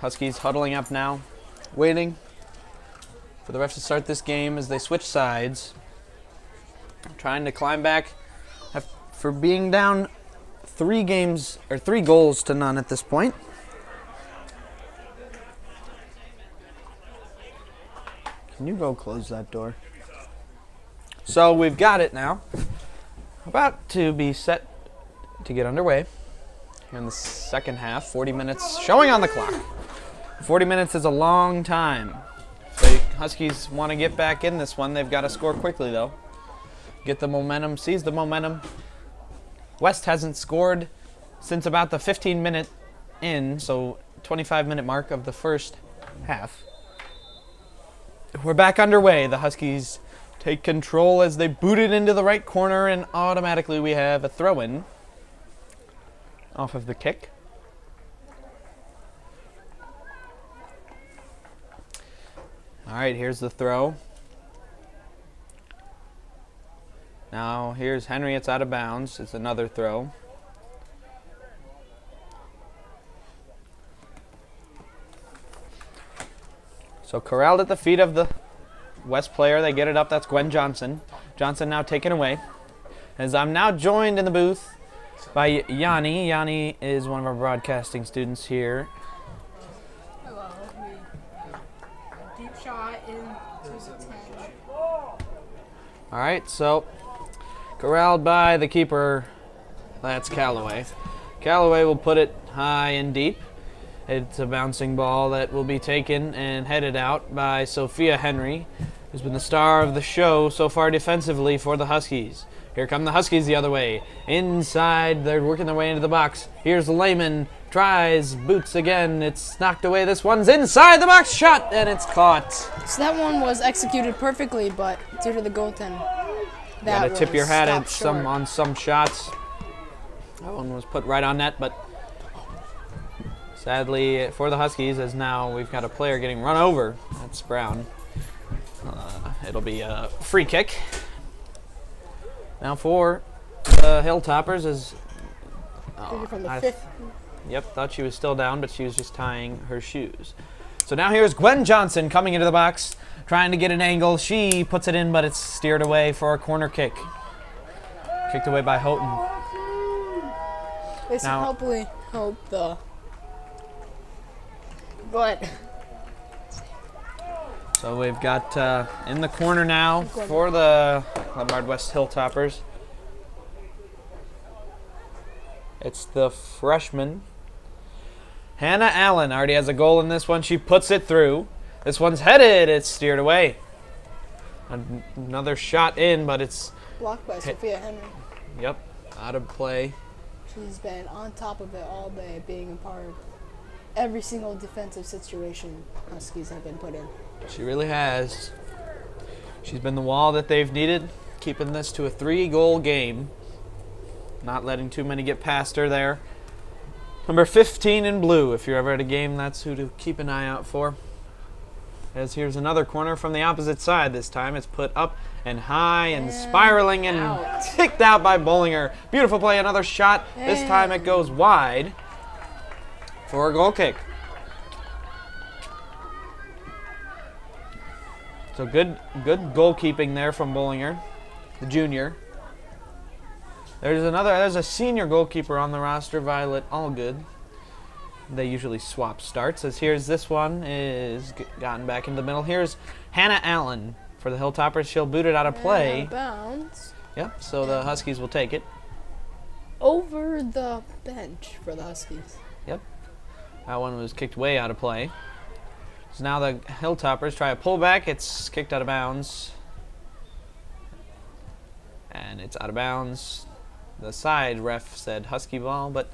Huskies huddling up now, waiting for the ref to start this game as they switch sides. Trying to climb back for being down 3 goals to none at this point. Can you go close that door? So we've got it now. About to be set to get underway here in the second half. 40 minutes showing on the clock. 40 minutes is a long time. If the Huskies want to get back in this one, they've got to score quickly though. Get the momentum, seize the momentum. West hasn't scored since about the 15-minute in, so 25-minute mark of the first half. We're back underway. The Huskies take control as they boot it into the right corner, and automatically we have a throw-in off of the kick. All right, here's the throw. Now here's Henry. It's out of bounds. It's another throw. So corralled at the feet of the West player. They get it up. That's Gwen Johnson. Johnson now taken away. As I'm now joined in the booth by Yanni. Yanni is one of our broadcasting students here. Hello. Deep shot into the 10. All right, so corralled by the keeper. That's Callaway. Callaway will put it high and deep. It's a bouncing ball that will be taken and headed out by Sophia Henry, who's been the star of the show so far defensively for the Huskies. Here come the Huskies the other way. Inside, they're working their way into the box. Here's Lehman, tries, boots again. It's knocked away. This one's inside the box, shot, and it's caught. So that one was executed perfectly, but due to the goaltend, that Gotta tip your hat at stopped short. on some shots. That one was put right on net, but sadly for the Huskies, as now we've got a player getting run over. That's Brown. It'll be a free kick. Now for the Hilltoppers is... Taken from the I 5th. Yep, thought she was still down, but she was just tying her shoes. So now here's Gwen Johnson coming into the box, trying to get an angle. She puts it in, but it's steered away for a corner kick. Kicked away by Houghton. This will Now- hopefully help the... But So we've got in the corner now for the Glenbard West Hilltoppers. It's the freshman, Hannah Allen. Already has a goal in this one. She puts it through. This one's headed. It's steered away. Another shot in, but it's, blocked by Sophia Henry. yep, out of play. She's been on top of it all day, being a part of every single defensive situation Huskies have been put in. She really has. She's been the wall that they've needed, keeping this to a 3-goal game. Not letting too many get past her there. Number 15 in blue. If you're ever at a game, that's who to keep an eye out for. As here's another corner from the opposite side. This time it's put up and high and spiraling and out. kicked out by Bollinger. Beautiful play, another shot. This time it goes wide for a goal kick. So good goalkeeping there from Bollinger, the junior. There's a senior goalkeeper on the roster, Violet Allgood. They usually swap starts. As here's this one is gotten back into the middle. Here's Hannah Allen for the Hilltoppers. She'll boot it out of play. Out of bounds. Yep. So the Huskies will take it. Over the bench for the Huskies. Yep. That one was kicked way out of play. So now the Hilltoppers try a pullback. It's kicked out of bounds. And it's out of bounds. The side ref said Husky ball, but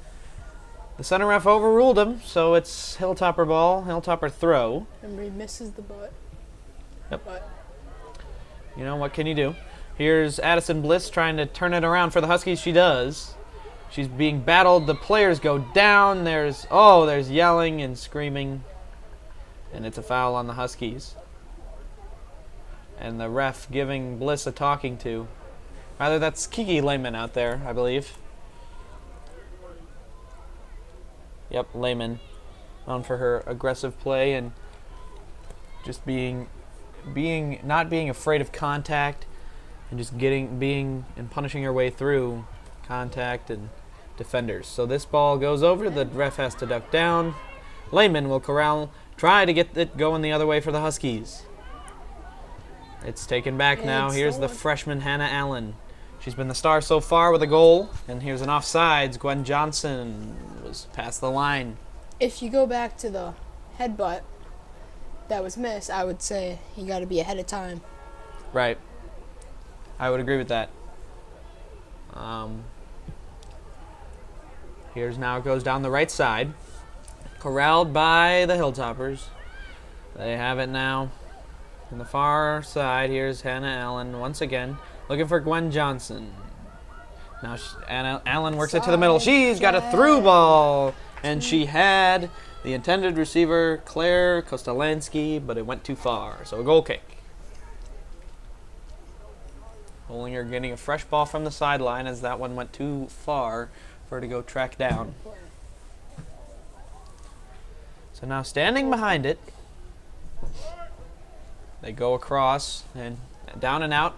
the center ref overruled him, so it's Hilltopper ball, Hilltopper throw. Henry misses the butt. Yep. But You know, what can you do? Here's Addison Bliss trying to turn it around for the Huskies. She does. She's being battled. The players go down. There's yelling and screaming. And it's a foul on the Huskies. And the ref giving Bliss a talking to. Rather, that's Kiki Lehman out there, I believe. Yep, Lehman. Known for her aggressive play and just not being afraid of contact and just being and punishing her way through contact and defenders. So this ball goes over. The ref has to duck down. Lehman will try to get it going the other way for the Huskies. It's taken back now. Here's the freshman Hannah Allen. She's been the star so far with a goal. And here's an offsides. Gwen Johnson was past the line. If you go back to the headbutt that was missed, I would say you got to be ahead of time. Right. I would agree with that. Here's now it goes down the right side. Corralled by the Hilltoppers. They have it now. On the far side, here's Hannah Allen once again, looking for Gwen Johnson. Now Allen works it to the middle. She's got a through ball, and she had the intended receiver, Claire Kostalansky, but it went too far, so a goal kick. Bollinger getting a fresh ball from the sideline as that one went too far for her to go track down. So now standing behind it, they go across and down and out.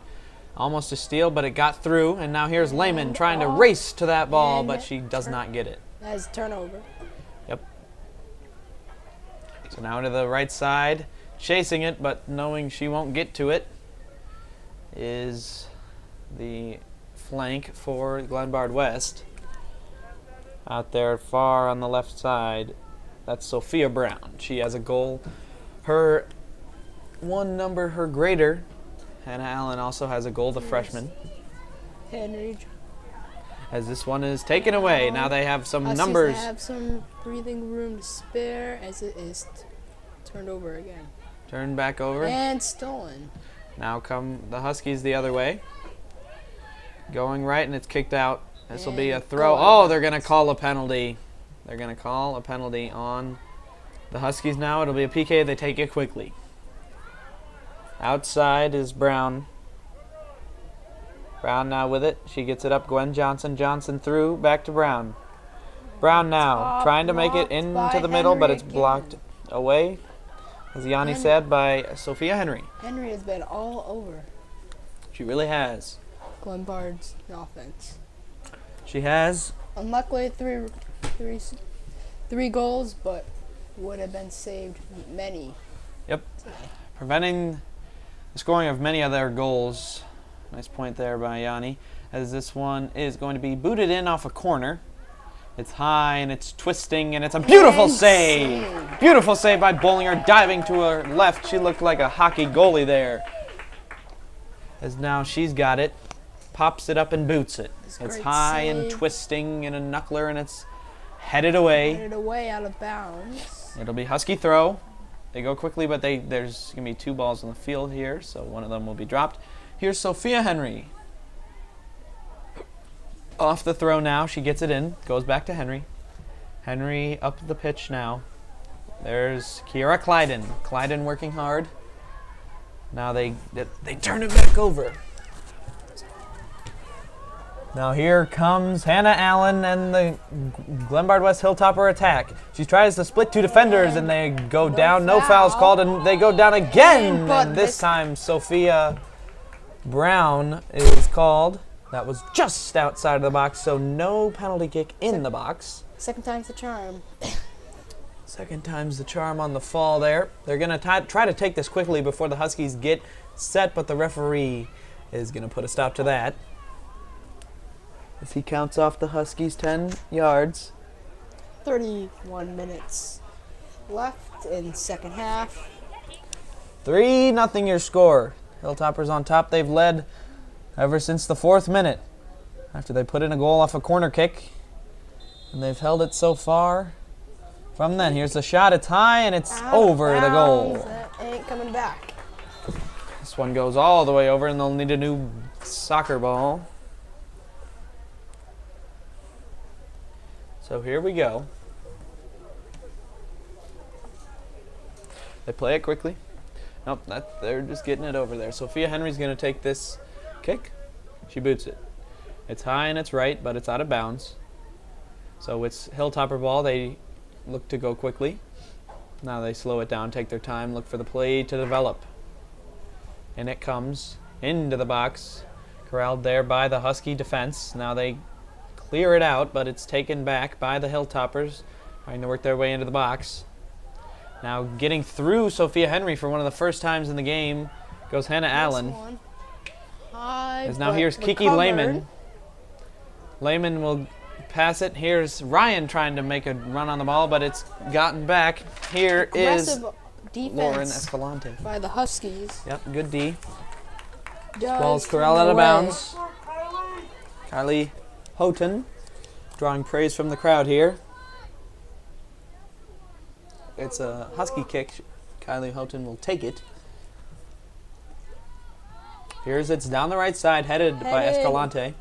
Almost a steal, but it got through. And now here's Lehman trying to race to that ball, but she does not get it. That's a turnover. Yep. So now to the right side, chasing it, but knowing she won't get to it, is the flank for Glenbard West. Out there far on the left side, that's Sophia Brown. She has a goal. Her one number, her grader, Hannah Allen, also has a goal, the freshman. Henry. As this one is taken away. Now they have some numbers. They have some breathing room to spare as it is turned over again. Turned back over. And stolen. Now come the Huskies the other way. Going right, and it's kicked out. This will be a throw. Oh, they're going to call a penalty. They're going to call a penalty on the Huskies now. It'll be a PK. They take it quickly. Outside is Brown. Brown now with it. She gets it up. Gwen Johnson. Johnson through. Back to Brown. Brown now trying to make it into the middle, but it's blocked away, as Yanni said, by Sophia Henry. Henry has been all over She really has. Glenbard's offense. She has. Unluckily, three goals, but would have been saved many. Yep. Preventing the scoring of many other goals. Nice point there by Yanni. As this one is going to be booted in off a corner. It's high and it's twisting and it's a beautiful save. Beautiful save by Bollinger, diving to her left. She looked like a hockey goalie there. As now she's got it. Pops it up and boots it. It's high and twisting and a knuckler, and it's headed away. Headed away out of bounds. It'll be Husky throw. They go quickly, but there's going to be two balls on the field here, so one of them will be dropped. Here's Sophia Henry. Off the throw now. She gets it in. Goes back to Henry. Henry up the pitch now. There's Kiera Clyden. Clyden working hard. Now they turn it back over. Now here comes Hannah Allen and the Glenbard West Hilltopper attack. She tries to split two defenders and they go down. No fouls called and they go down again. And this time Sophia Brown is called. That was just outside of the box, so no penalty kick in the box. Second time's the charm. Second time's the charm on the fall there. They're going to try to take this quickly before the Huskies get set, but the referee is going to put a stop to that. As he counts off the Huskies 10 yards. 31 minutes left in second half. 3-0 your score. Hilltoppers on top. They've led ever since the 4th minute after they put in a goal off a corner kick. And they've held it so far. From then, here's the shot. It's high and it's over the goal. That ain't coming back. This one goes all the way over and they'll need a new soccer ball. So here we go. They play it quickly. Nope, they're just getting it over there. Sophia Henry's going to take this kick. She boots it. It's high and it's right, but it's out of bounds. So it's Hilltopper ball. They look to go quickly. Now they slow it down, take their time, look for the play to develop. And it comes into the box. Corralled there by the Husky defense. Now they clear it out, but it's taken back by the Hilltoppers, trying to work their way into the box. Now getting through Sophia Henry for one of the first times in the game goes Hannah Allen. As now here's Kiki Lehman. Lehman will pass it. Here's Ryan trying to make a run on the ball, but it's gotten back. Here is Lauren Escalante by the Huskies. Yep, good D. Ball's corralled out of bounds. Kylie Houghton drawing praise from the crowd here. It's a Husky kick. Kylie Houghton will take it. Here's it's down the right side, headed by Escalante.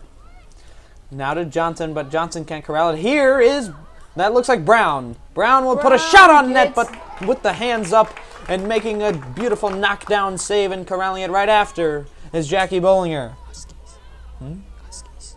Now to Johnson, but Johnson can't corral it. Here is, that looks like Brown. Brown will put a shot on net, but with the hands up and making a beautiful knockdown save and corralling it right after is Jackie Bollinger. Huskies. Huskies.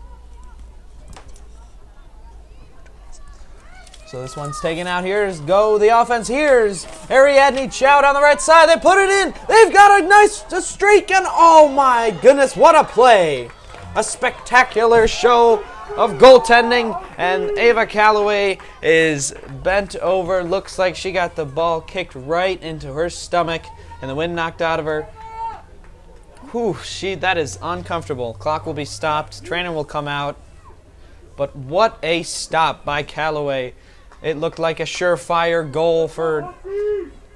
So this one's taken out. Here's go the offense. Here's Ariadne Chow down the right side. They put it in. They've got a nice streak, and oh my goodness, what a play. A spectacular show of goaltending, and Ava Calloway is bent over. Looks like she got the ball kicked right into her stomach, and the wind knocked out of her. Whew, that is uncomfortable. Clock will be stopped. Trainer will come out. But what a stop by Calloway. It looked like a surefire goal for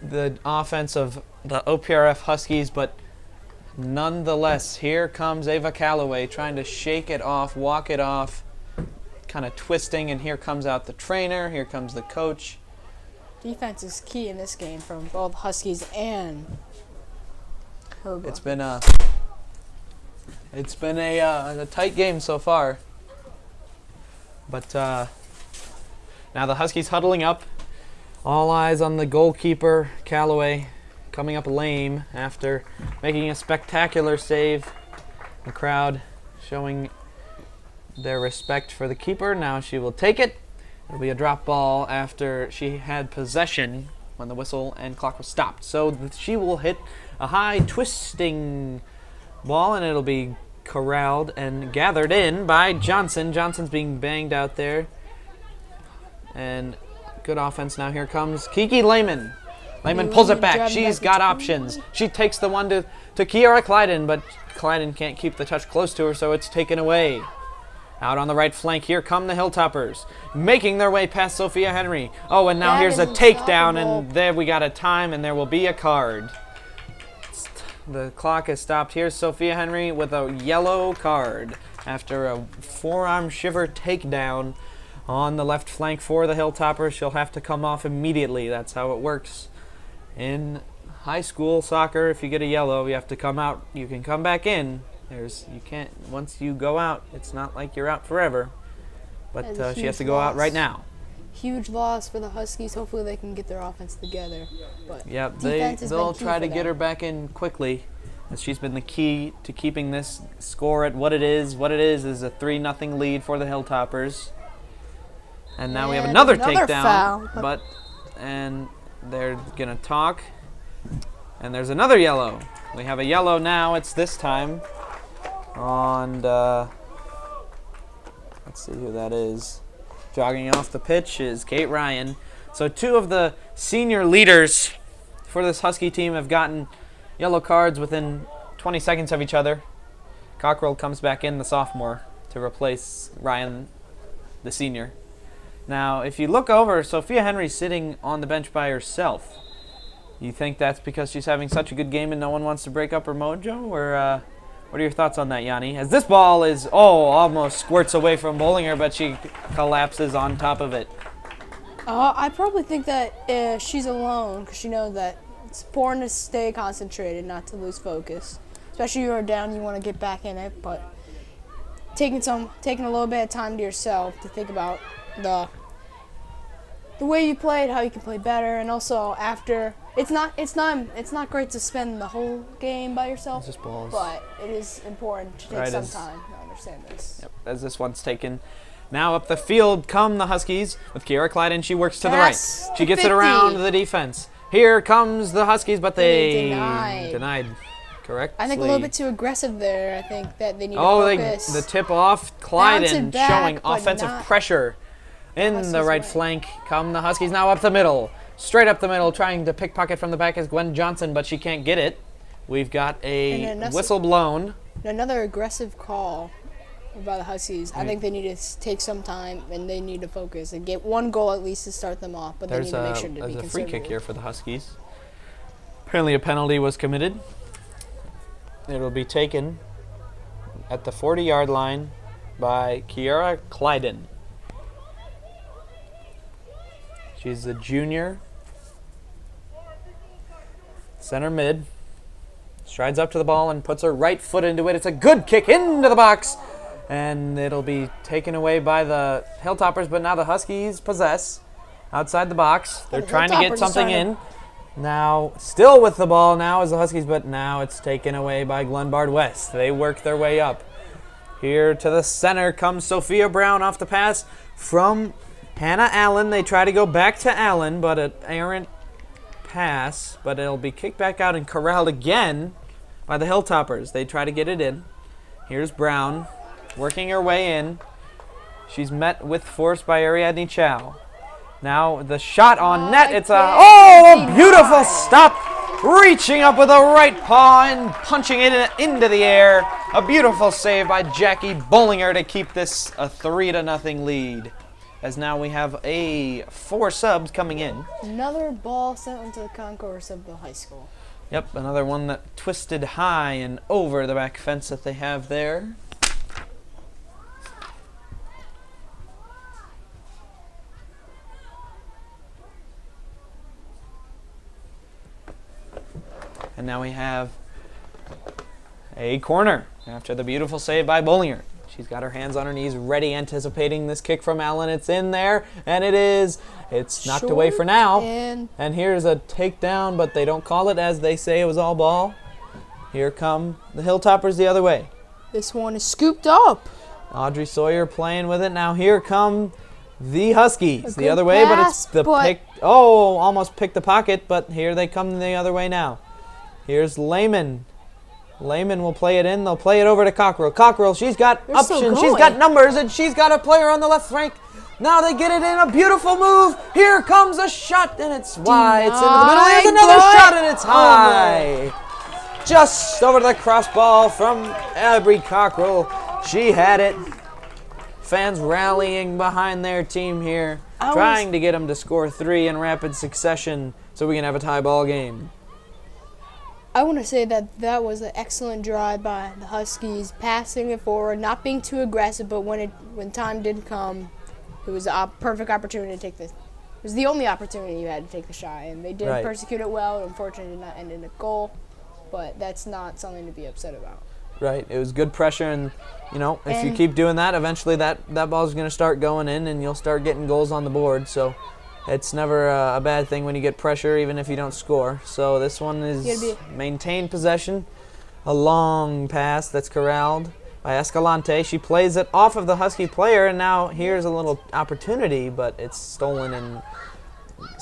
the offense of the OPRF Huskies, but nonetheless, here comes Ava Calloway trying to shake it off, walk it off, kind of twisting, and here comes out the trainer, here comes the coach. Defense is key in this game from both Huskies and Herba. It's been a tight game so far. But now the Huskies huddling up. All eyes on the goalkeeper, Calloway, coming up lame after making a spectacular save. The crowd showing their respect for the keeper. Now she will take it. It'll be a drop ball after she had possession when the whistle and clock was stopped. So she will hit a high twisting ball, and it'll be corralled and gathered in by Johnson. Johnson's being banged out there. And good offense. Now here comes Kiki Lehman. Lehman pulls it back. She's got options. She takes the one to Kiara Clyden, but Clyden can't keep the touch close to her, so it's taken away. Out on the right flank, here come the Hilltoppers, making their way past Sophia Henry. Oh, and now here's a takedown, and there we got a time, and there will be a card. The clock is stopped. Here's Sophia Henry with a yellow card after a forearm shiver takedown on the left flank for the Hilltoppers. She'll have to come off immediately. That's how it works. In high school soccer, if you get a yellow, you have to come out. You can come back in. You can't, once you go out, it's not like you're out forever. But she has to go out right now. Huge loss for the Huskies. Hopefully they can get their offense together. But yep, they'll try to get her back in quickly, as she's been the key to keeping this score at what it is. What it is a 3-0 lead for the Hilltoppers. And now we have another takedown. Foul. And they're gonna talk. And there's another yellow. We have a yellow now. It's this time on. Let's see who that is. Jogging off the pitch is Kate Ryan. So two of the senior leaders for this Husky team have gotten yellow cards within 20 seconds of each other. Cockrell comes back in, the sophomore, to replace Ryan, the senior. Now, if you look over, Sophia Henry's sitting on the bench by herself. You think that's because she's having such a good game and no one wants to break up her mojo? Or what are your thoughts on that, Yanni? As this ball is, almost squirts away from Bollinger, but she collapses on top of it. I probably think that she's alone because she knows that it's important to stay concentrated, not to lose focus. Especially if you're down, you want to get back in it, but taking a little bit of time to yourself to think about the way you played, how you can play better, and also after It's not great to spend the whole game by yourself. It's just balls. But it is important to take Right, some time to understand this. Yep, as this one's taken. Now up the field come the Huskies with Kiara Clyde, and she works to the right. Pass She to gets it 50. around the defense. Here comes the Huskies, but they Denied. Correct. I think a little bit too aggressive there. I think that they need to Oh, focus. the tip off Bounce Clyden it back, showing but offensive not pressure in the Huskies' right way. flank. Come the Huskies now up the middle. Straight up the middle, trying to pickpocket from the back is Gwen Johnson, but she can't get it. We've got a And then whistle blown. Another aggressive call by the Huskies. I think they need to take some time and they need to focus and get one goal at least to start them off. But There's they need to make sure to there's be a free conservative. kick here for the Huskies. Apparently a penalty was committed. It'll be taken at the 40-yard line by Kiara Clyden. She's a junior. Center mid. Strides up to the ball and puts her right foot into it. It's a good kick into the box. And it'll be taken away by the Hilltoppers, but now the Huskies possess outside the box. They're the trying to get Hilltoppers are something trying in. Now, still with the ball now is the Huskies, but now it's taken away by Glenbard West. They work their way up. Here to the center comes Sophia Brown off the pass from Hannah Allen. They try to go back to Allen, but an errant pass, but it'll be kicked back out and corralled again by the Hilltoppers. They try to get it in. Here's Brown working her way in. She's met with force by Ariadne Chow. Now the shot on net. It's a beautiful stop. Reaching up with the right paw and punching it into the air. A beautiful save by Jackie Bollinger to keep this a 3-0 lead. As now we have 4 subs coming in. Another ball sent into the concourse of the high school. Yep, another one that twisted high and over the back fence that they have there. And now we have a corner after the beautiful save by Bollinger. She's got her hands on her knees, ready, anticipating this kick from Allen. It's in there, and it is. It's knocked away for now. And here's a takedown, but they don't call it, as they say it was all ball. Here come the Hilltoppers the other way. This one is scooped up. Audrey Sawyer playing with it. Now here come the Huskies the other way, but it's the pick. Oh, almost picked the pocket, but here they come the other way now. Here's Lehman. Lehman will play it in. They'll play it over to Cockrell. Cockrell, she's got options. She's got numbers, and she's got a player on the left flank. Now they get it in. A beautiful move. Here comes a shot, and it's wide. It's into the middle. Here's another shot, and it's high. Just over the cross ball from Aubrey Cockrell. She had it. Fans rallying behind their team here, trying to get them to score 3 in rapid succession so we can have a tie ball game. I want to say that was an excellent drive by the Huskies, passing it forward, not being too aggressive, but when time did come, it was a perfect opportunity to take this. It was the only opportunity you had to take the shot, and they did persecute it well. Unfortunately, it did not end in a goal, but that's not something to be upset about. Right, it was good pressure, and if you keep doing that, eventually that ball's going to start going in, and you'll start getting goals on the board. So it's never a bad thing when you get pressure, even if you don't score. So this one is maintained possession. A long pass that's corralled by Escalante. She plays it off of the Husky player, and now here's a little opportunity, but it's stolen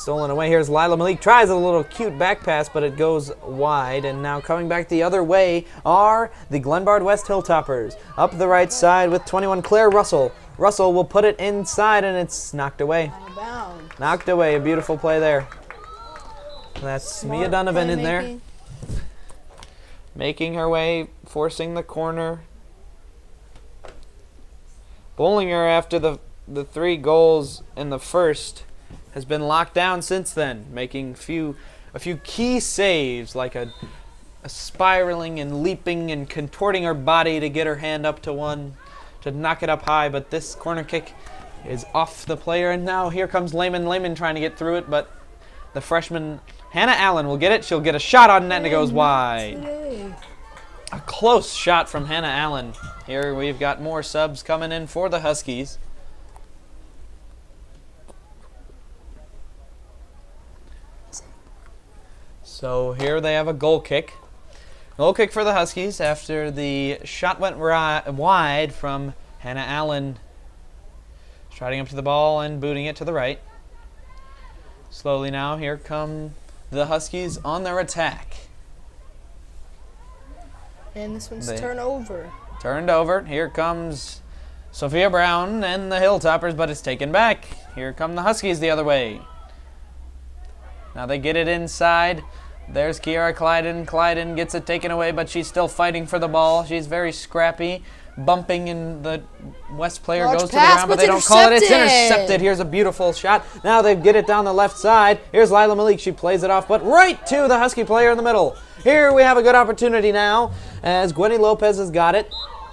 away. Here's Lila Malik. Tries a little cute back pass, but it goes wide. And now coming back the other way are the Glenbard West Hilltoppers. Up the right side with 21, Claire Russell. Russell will put it inside, and it's knocked away. Knocked away. A beautiful play there. That's Mia Donovan in there. Making her way, forcing the corner. Bollinger, after the 3 goals in the first, has been locked down since then, making a few key saves, like a spiraling and leaping and contorting her body to get her hand up to one, to knock it up high. But this corner kick is off the player, and now here comes Lehman. Lehman trying to get through it, but the freshman Hannah Allen will get it. She'll get a shot on net, and it goes wide. A close shot from Hannah Allen. Here we've got more subs coming in for the Huskies. So here they have a goal kick. Goal kick for the Huskies after the shot went wide from Hannah Allen. Striding up to the ball and booting it to the right. Slowly now, here come the Huskies on their attack. And this one's turned over. Turned over. Here comes Sophia Brown and the Hilltoppers, but it's taken back. Here come the Huskies the other way. Now they get it inside. There's Kiara Clyden. Clyden gets it taken away, but she's still fighting for the ball. She's very scrappy. Bumping, and the West player goes to the ground, but they don't call it. It's intercepted. Here's a beautiful shot. Now they get it down the left side. Here's Lila Malik. She plays it off, but right to the Husky player in the middle. Here we have a good opportunity now, as Gwenny Lopez has got it,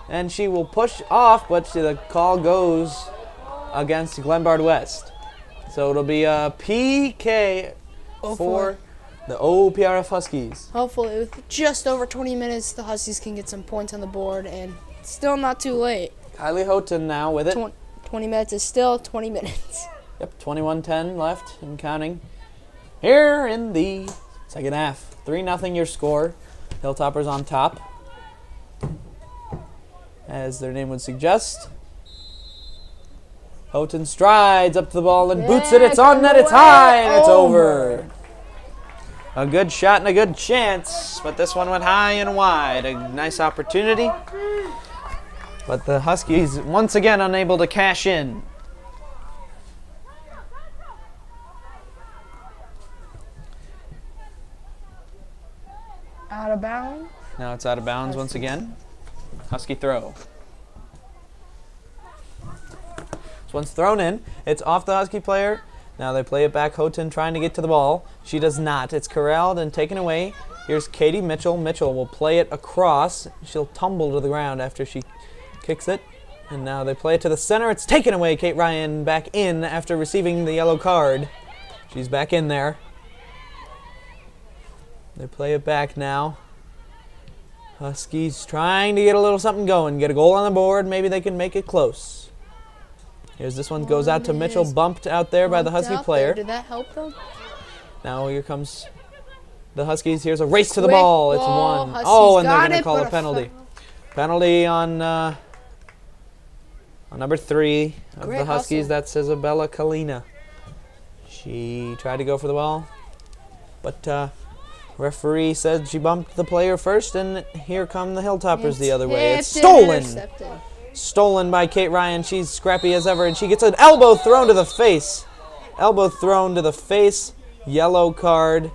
and she will push off, but the call goes against Glenbard West. So it'll be a PK for the OPRF Huskies. Hopefully, with just over 20 minutes, the Huskies can get some points on the board, and still not too late. Kylie Houghton now with it. 20 minutes is still 20 minutes. Yep, 21-10 left and counting. Here in the second half. 3-0 your score. Hilltoppers on top, as their name would suggest. Houghton strides up to the ball and boots it. It's on net, it's high, and it's over. A good shot and a good chance, but this one went high and wide. A nice opportunity. But the Huskies, once again, unable to cash in. Out of bounds. Now it's out of bounds once again. Husky throw. This one's thrown in. It's off the Husky player. Now they play it back. Houghton trying to get to the ball. She does not. It's corralled and taken away. Here's Katie Mitchell. Mitchell will play it across. She'll tumble to the ground after she kicks it, and now they play it to the center. It's taken away. Kate Ryan back in after receiving the yellow card. She's back in there. They play it back now. Huskies trying to get a little something going. Get a goal on the board. Maybe they can make it close. Here's this one. Goes out to Mitchell. Bumped out there by the Husky player. Did that help them? Now here comes the Huskies. Here's a race to the ball. It's one. Huskies And they're going to call a penalty. Penalty on number 3 of the Huskies. That's Isabella Kalina. She tried to go for the ball, but referee said she bumped the player first, and here come the Hilltoppers the other way. It's stolen. Stolen by Kate Ryan. She's scrappy as ever, and she gets an elbow thrown to the face. Elbow thrown to the face. Yellow card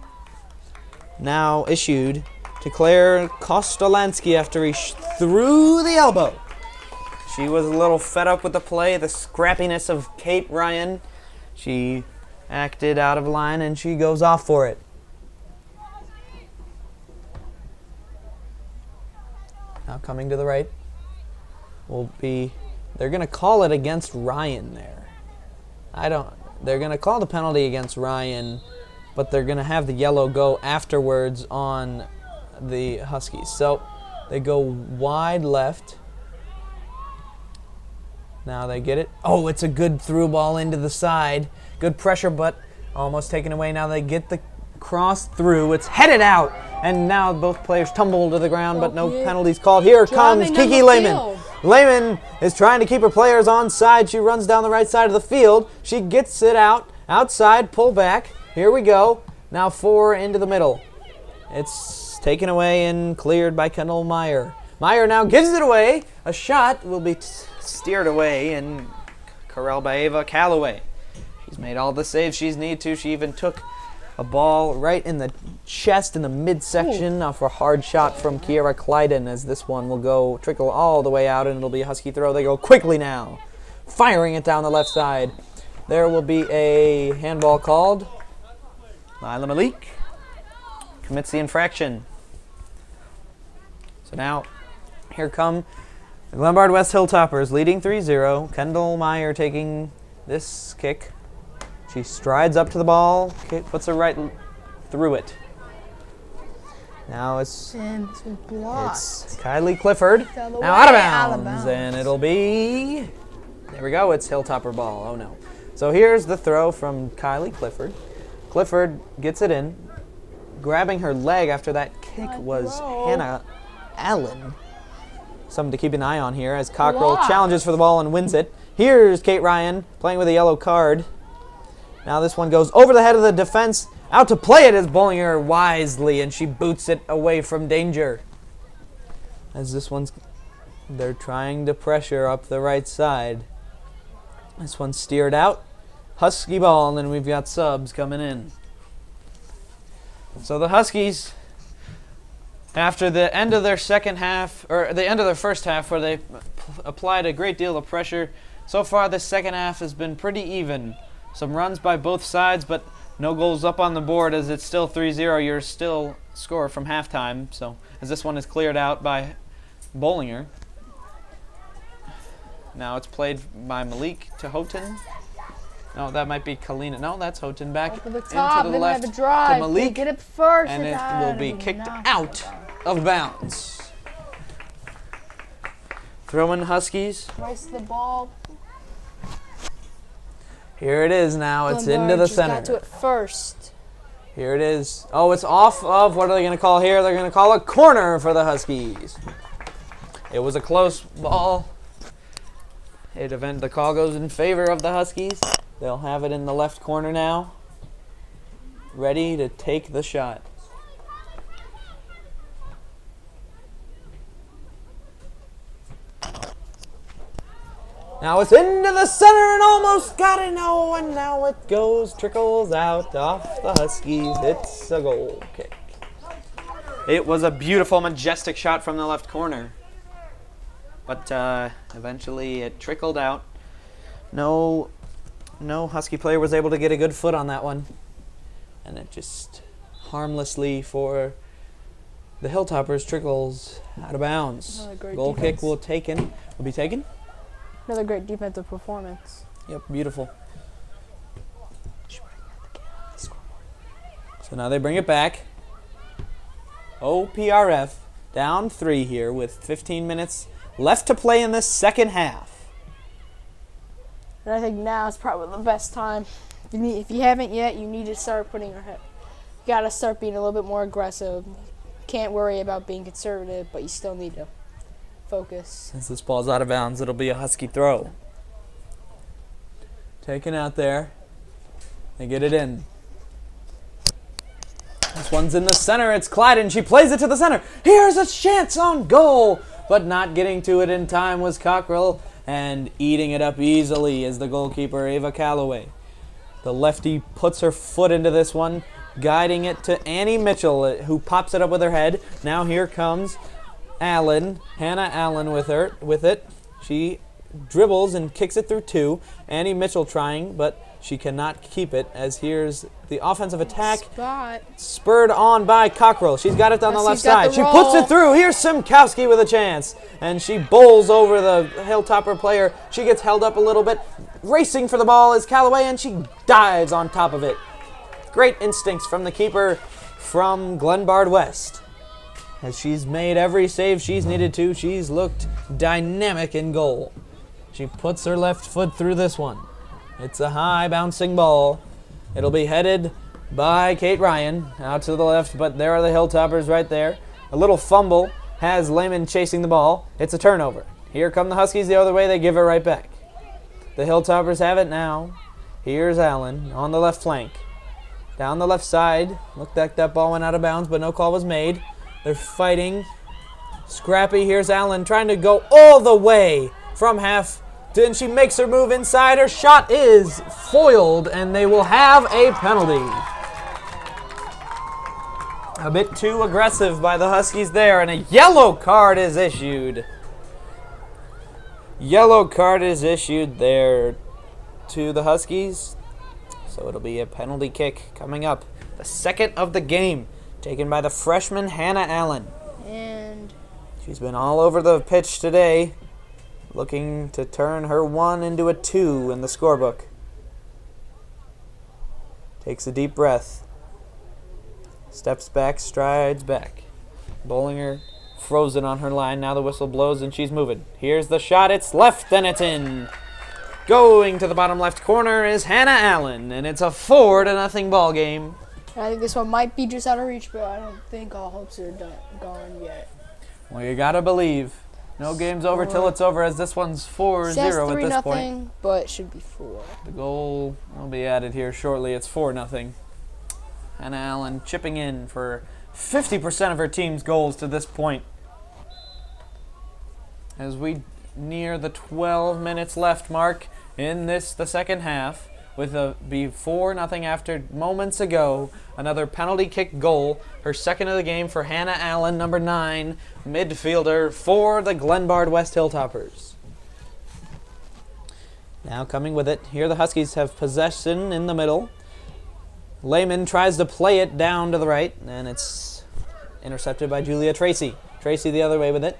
now issued to Claire Kostolansky after he threw the elbow. She was a little fed up with the play, the scrappiness of Kate Ryan. She acted out of line, and she goes off for it. Now coming to the right will be, they're going to call it against Ryan there. They're going to call the penalty against Ryan, but they're going to have the yellow go afterwards on the Huskies. So they go wide left. Now they get it. Oh, it's a good through ball into the side. Good pressure, but almost taken away. Now they get the cross through. It's headed out. And now both players tumble to the ground, but no penalties called. Here comes Kiki Lehman. Lehman is trying to keep her players onside. She runs down the right side of the field. She gets it out. Outside, pull back. Here we go. Now 4 into the middle. It's taken away and cleared by Kendall Meyer. Meyer now gives it away. A shot will be steered away and corralled by Ava Calloway. She's made all the saves she's need to. She even took a ball right in the chest in the midsection off a hard shot from Kiara Clyden, as this one will go trickle all the way out, and it'll be a Husky throw. They go quickly now, firing it down the left side. There will be a handball called. Lila Malik commits the infraction. So now here come the Glenbard West Hilltoppers leading 3-0. Kendall Meyer taking this kick. She strides up to the ball, puts it right through it. Now it's Kylie Clifford. Now out of bounds. And it'll be, there we go, it's Hilltopper ball. Oh no. So here's the throw from Kylie Clifford. Clifford gets it in. grabbing her leg after that kick was Hannah Allen. Something to keep an eye on here as Cockrell challenges for the ball and wins it. Here's Kate Ryan playing with a yellow card. Now this one goes over the head of the defense. Out to play it is Bollinger wisely, and she boots it away from danger. As this one's, they're trying to pressure up the right side. This one's steered out. Husky ball, and then we've got subs coming in. So the Huskies, after the end of their second half, or the end of their first half where they applied a great deal of pressure, so far this second half has been pretty even. Some runs by both sides, but no goals up on the board as it's still 3-0. You're still score from halftime. So as this one is cleared out by Bollinger. Now it's played by Malik to Houghton. No, that might be Kalina. No, that's Houghton back to the top, into the left have a drive. to Malik. Get it first, and it will be kicked out of bounds. Throwing Huskies. Race the ball. Here it is now. It's into the center. Got to it first. Here it is. Oh, it's off of, what are they going to call here? They're going to call a corner for the Huskies. It was a close ball. The call goes in favor of the Huskies. They'll have it in the left corner now. Ready to take the shot. Now it's into the center and almost got it. No, and now it goes, trickles out off the Huskies. It's a goal kick. It was a beautiful, majestic shot from the left corner. But eventually it trickled out. No Husky player was able to get a good foot on that one. And it just harmlessly for the Hilltoppers trickles out of bounds. Goal kick will be taken. Another great defensive performance. Yep, beautiful. So now they bring it back. OPRF down 3 here with 15 minutes left to play in the second half. And I think now is probably the best time. If you haven't yet, you need to start putting your head. You got to start being a little bit more aggressive. Can't worry about being conservative, but you still need to focus. Since this ball's out of bounds, it'll be a Husky throw. Taken out there. They get it in. This one's in the center. It's Clyden. She plays it to the center. Here's a chance on goal. But not getting to it in time was Cockrell. And eating it up easily is the goalkeeper, Ava Calloway. The lefty puts her foot into this one, guiding it to Annie Mitchell, who pops it up with her head. Now here comes Allen, Hannah Allen with it. She dribbles and kicks it through 2. Annie Mitchell trying, but she cannot keep it, as here's the offensive attack. Spurred on by Cockrell. She's got it down the left side. She puts it through. Here's Simkowski with a chance. And she bowls over the Hilltopper player. She gets held up a little bit. Racing for the ball is Calloway, and she dives on top of it. Great instincts from the keeper from Glenbard West. As she's made every save she's needed to, she's looked dynamic in goal. She puts her left foot through this one. It's a high bouncing ball. It'll be headed by Kate Ryan out to the left, but there are the Hilltoppers right there. A little fumble has Lehman chasing the ball. It's a turnover. Here come the Huskies the other way. They give it right back. The Hilltoppers have it now. Here's Allen on the left flank. Down the left side. Looked like that ball went out of bounds, but no call was made. They're fighting. Scrappy. Here's Allen trying to go all the way from half. Then she makes her move inside. Her shot is foiled, and they will have a penalty. A bit too aggressive by the Huskies there, and a yellow card is issued. Yellow card is issued there to the Huskies. So it'll be a penalty kick coming up. The second of the game, taken by the freshman Hannah Allen. And she's been all over the pitch today, looking to turn her 1 into a 2 in the scorebook. Takes a deep breath. Steps back, strides back. Bollinger frozen on her line. Now the whistle blows and she's moving. Here's the shot. It's left and it's in. Going to the bottom left corner is Hannah Allen, and it's a 4-0 ball game. I think this one might be just out of reach, but I don't think all hopes are gone yet. Well, you gotta believe. No game's over till it's over, as this one's 4-0 Says at this 3-0, point. but it should be 4. The goal will be added here shortly. It's 4-0. Hannah Allen chipping in for 50% of her team's goals to this point. As we near the 12 minutes left mark in the second half, with a be 4-0 after moments ago. Another penalty kick goal, her second of the game for Hannah Allen, number 9, midfielder for the Glenbard West Hilltoppers. Now coming with it, here the Huskies have possession in the middle. Lehman tries to play it down to the right, and it's intercepted by Julia Tracy. Tracy the other way with it.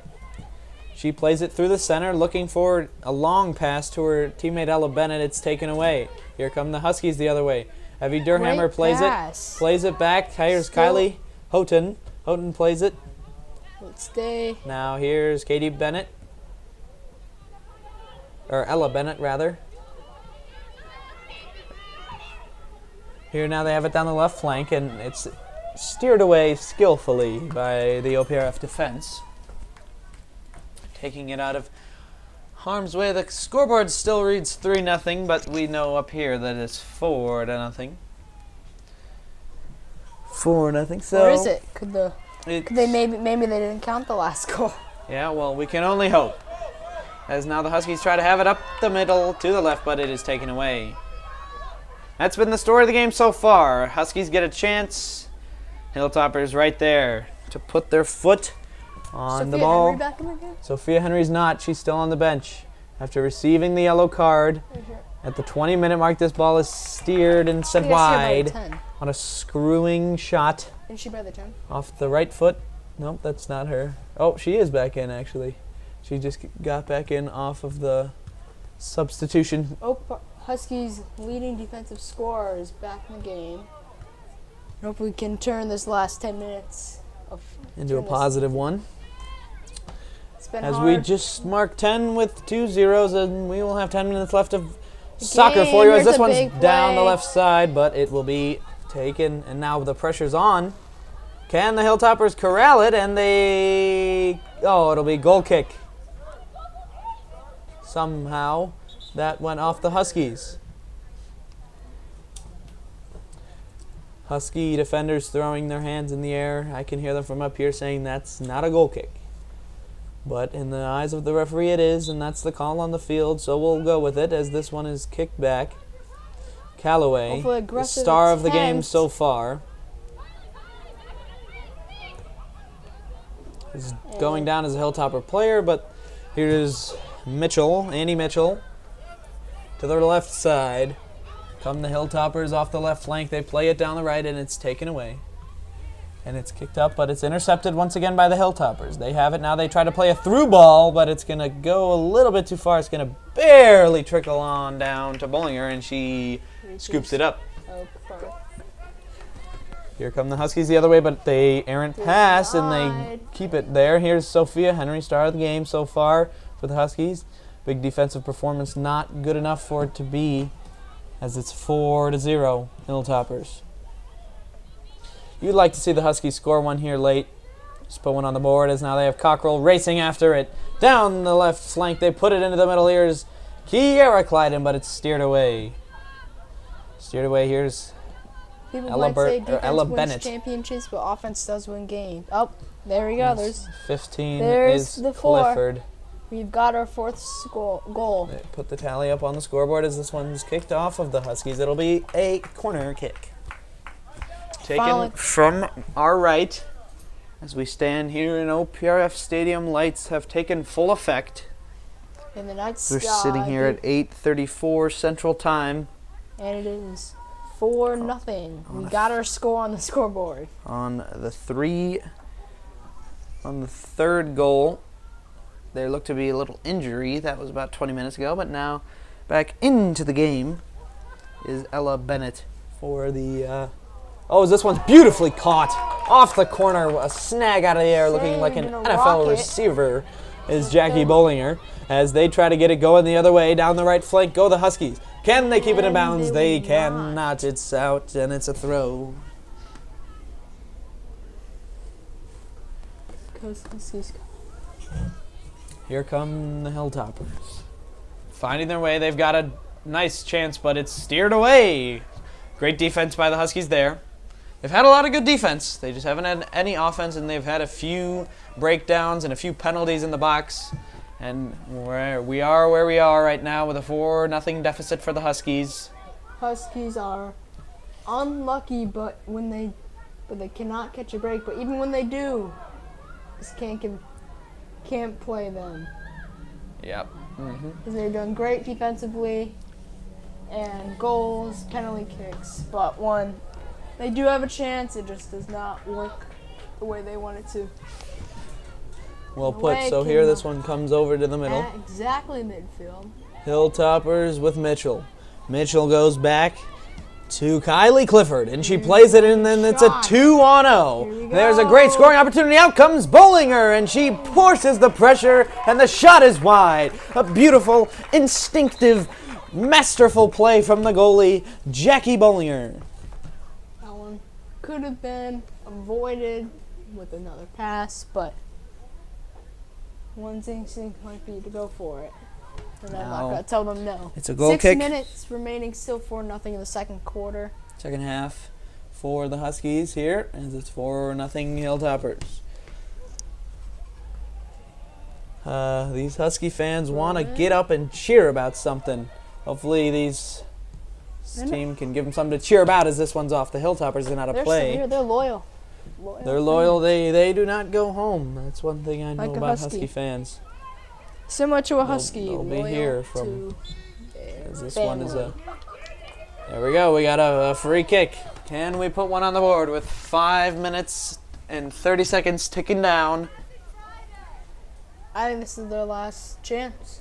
She plays it through the center, looking for a long pass to her teammate Ella Bennett. It's taken away. Here come the Huskies the other way. Evie Durhammer plays it back. Here's Kylie Houghton. Houghton plays it. Let's stay. Now here's Katie Bennett. Or Ella Bennett, rather. Here now they have it down the left flank, and it's steered away skillfully by the OPRF defense. Taking it out of harm's way. The scoreboard still reads 3-0, but we know up here that it's 4-0. 4-0. So or is it? Could they maybe they didn't count the last goal? Yeah, well, we can only hope. As now the Huskies try to have it up the middle to the left, but it is taken away. That's been the story of the game so far. Huskies get a chance. Hilltoppers right there to put their foot on the ball. Henry back in the game? Sophia Henry's not. She's still on the bench. After receiving the yellow card, at the 20-minute mark, this ball is steered and sent wide on a screwing shot. Isn't she by the 10? Off the right foot. Nope, that's not her. Oh, she is back in, actually. She just got back in off of the substitution. Huskies' leading defensive scorer is back in the game. I hope we can turn this last 10 minutes into a positive one. It's been as hard. we just marked 10 with 2 zeros, and we will have 10 minutes left of soccer for you, as this one's down the left side, but it will be taken, and now the pressure's on. Can the Hilltoppers corral it? And it'll be goal kick. Somehow that went off the Huskies. Husky defenders throwing their hands in the air. I can hear them from up here saying that's not a goal kick. But in the eyes of the referee it is, and that's the call on the field, so we'll go with it as this one is kicked back. Callaway, the star of the game so far, is going down as a Hilltopper player, but here's Mitchell, Annie Mitchell, to the left side. Come the Hilltoppers off the left flank. They play it down the right, and it's taken away. And it's kicked up, but it's intercepted once again by the Hilltoppers. They have it now. They try to play a through ball, but it's going to go a little bit too far. It's going to barely trickle on down to Bollinger, and she scoops it up. Here come the Huskies the other way, but they errant pass, and they keep it there. Here's Sophia Henry, star of the game so far for the Huskies. Big defensive performance, not good enough for it to be, as it's 4-0 Hilltoppers. You'd like to see the Huskies score one here late. Just put one on the board, as now they have Cockrell racing after it. Down the left flank, they put it into the middle. Here's Kiera Clyden, but it's steered away. Steered away, here's Ella Bennett. Championships, but offense does win games. Oh, there we go. There's 15 is the Clifford. We've got our 4th goal. They put the tally up on the scoreboard as this one's kicked off of the Huskies. It'll be a corner kick. Taken from our right as we stand here in OPRF Stadium. Lights have taken full effect. In the night sky. We're sitting here at 8:34 Central Time. And it is 4-0. We got our score on the scoreboard. On the third goal, there looked to be a little injury. That was about 20 minutes ago, but now back into the game is Ella Bennett for the... this one's beautifully caught off the corner. A snag out of the air, looking like an NFL receiver is Jackie Bollinger. As they try to get it going the other way, down the right flank, go the Huskies. Can they keep it in bounds? They cannot. It's out, and it's a throw. Because Huskies. Here come the Hilltoppers. Finding their way. They've got a nice chance, but it's steered away. Great defense by the Huskies there. They've had a lot of good defense. They just haven't had any offense, and they've had a few breakdowns and a few penalties in the box. And we are where we are right now with a 4-0 deficit for the Huskies. Huskies are unlucky, but they cannot catch a break. But even when they do, just can't play them. Yep. Because they're doing great defensively and goals, penalty kicks. But when they do have a chance, it just does not work the way they want it to. Well put. So here this one comes over to the middle. At exactly midfield. Hilltoppers with Mitchell. Mitchell goes back to Kylie Clifford, and she plays it in, and then it's a 2-0. There's a great scoring opportunity. Out comes Bollinger, and she forces the pressure, and the shot is wide. A beautiful, instinctive, masterful play from the goalie, Jackie Bollinger. That one could have been avoided with another pass, but one's instinct might be to go for it. And I'm not going to tell them no. It's a goal kick. 6 minutes remaining, still 4-0 in the second quarter. Second half for the Huskies here, as it's 4-0 Hilltoppers. These Husky fans want to get up and cheer about something. Hopefully this team can give them something to cheer about as this one's off. The Hilltoppers are not a play. They're loyal. They're loyal. They do not go home. That's one thing I know Like a about Husky. Husky fans. Similar to a Husky. They'll be here from. As this one is family. There we go. We got a free kick. Can we put one on the board with 5 minutes and 30 seconds ticking down? I think this is their last chance.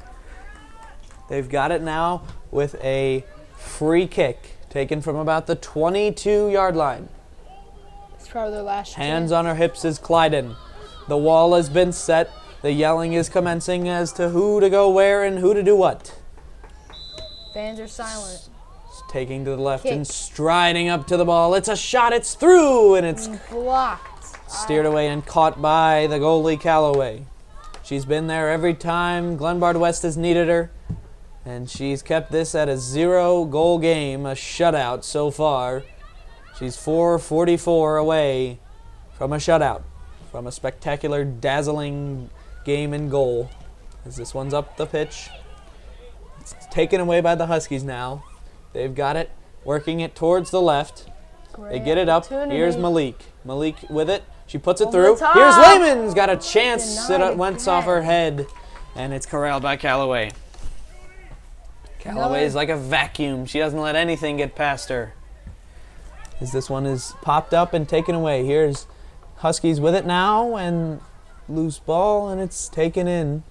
They've got it now with a free kick taken from about the 22-yard line. It's probably their last Hands chance. on her hips is Clyden. The wall has been set. The yelling is commencing as to who to go where and who to do what. Fans are silent. Taking to the left Kick. and striding up to the ball. It's a shot. It's through, and it's Blocked. steered away and caught by the goalie Calloway. She's been there every time Glenbard West has needed her, and she's kept this at a 0-goal game, a shutout so far. She's 4:44 away from a shutout, from a spectacular, dazzling game and goal. As this one's up the pitch. It's taken away by the Huskies now. They've got it, working it towards the left. They get it up. Here's Malik. Malik with it. She puts it through. the top. Here's Lehman's got a chance. Denied It went off her head, and it's corralled by Calloway. Calloway's like a vacuum. She doesn't let anything get past her. As this one is popped up and taken away. Here's Huskies with it now, and loose ball, and it's taken in.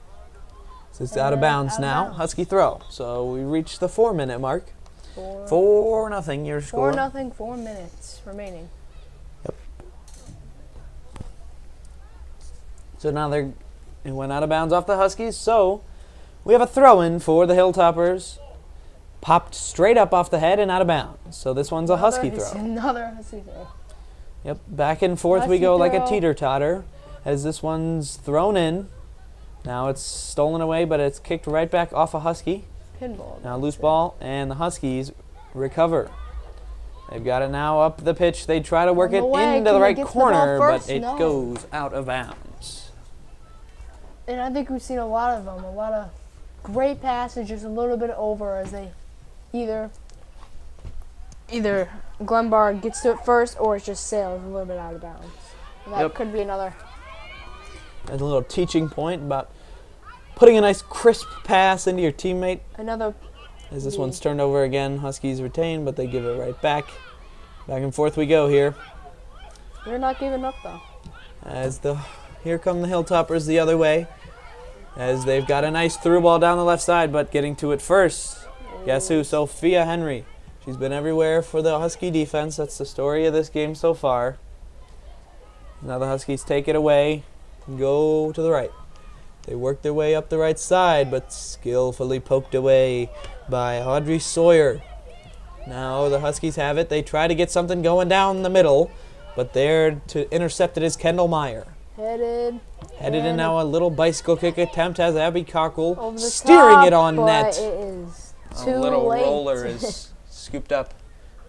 So it's out of bounds now. Husky throw. So we reached the 4-minute mark. 4-0 your score. 4-0, 4 minutes remaining. So now it went out of bounds off the Huskies. So we have a throw-in for the Hilltoppers. Popped straight up off the head and out of bounds. So this one's a Husky throw. Another Husky throw. Yep, back and forth we Husky go like a throw. teeter-totter as this one's thrown in. Now it's stolen away, but it's kicked right back off a Husky. Pinball. Now loose ball, and the Huskies recover. They've got it now up the pitch. They try to work it into Can the they right get to the ball corner, but first? it No. goes out of bounds. And I think we've seen a lot of them. A lot of great passages, a little bit over as they either Glenbard gets to it first or it just sails a little bit out of bounds. And that could be another. There's a little teaching point about putting a nice crisp pass into your teammate. Another. As this one's turned over again, Huskies retain, but they give it right back. Back and forth we go here. They're not giving up though. Here come the Hilltoppers the other way. As they've got a nice through ball down the left side, but getting to it first. Guess who? Sophia Henry. She's been everywhere for the Husky defense. That's the story of this game so far. Now the Huskies take it away and go to the right. They work their way up the right side, but skillfully poked away by Audrey Sawyer. Now the Huskies have it. They try to get something going down the middle, but there to intercept it is Kendall Meyer. Headed in now, a little bicycle kick attempt as Abby Cockle over the steering top, it on but net. It is A too little late. roller is scooped up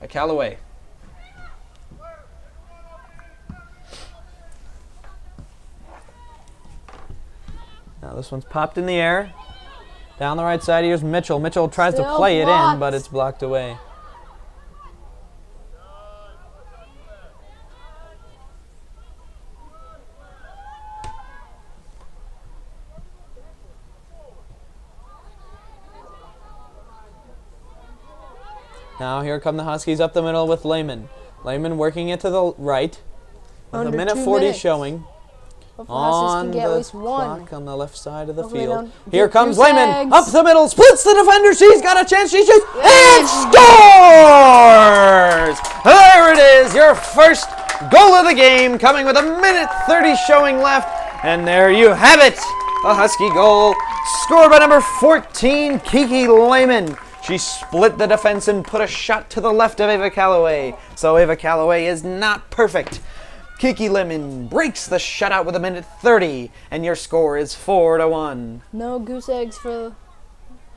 by Callaway. Now this one's popped in the air. Down the right side, here's Mitchell. Mitchell tries to Still play it in, blocked. but it's blocked away. Now here come the Huskies up the middle with Lehman. Lehman working it to the right. With Under a minute 2 40 minutes. showing. Hopefully Huskies On can get the at least one. clock on the left side of the Hopefully they field. don't Here get comes goose Lehman. eggs. Up the middle. Splits the defender. She's got a chance. She shoots. And scores! There it is. Your first goal of the game, coming with a minute 30 showing left. And there you have it. A Husky goal scored by number 14, Kiki Lehman. She split the defense and put a shot to the left of Ava Callaway. So Ava Callaway is not perfect. Kiki Lehman breaks the shutout with a minute 30, and your score is 4-1. No goose eggs for the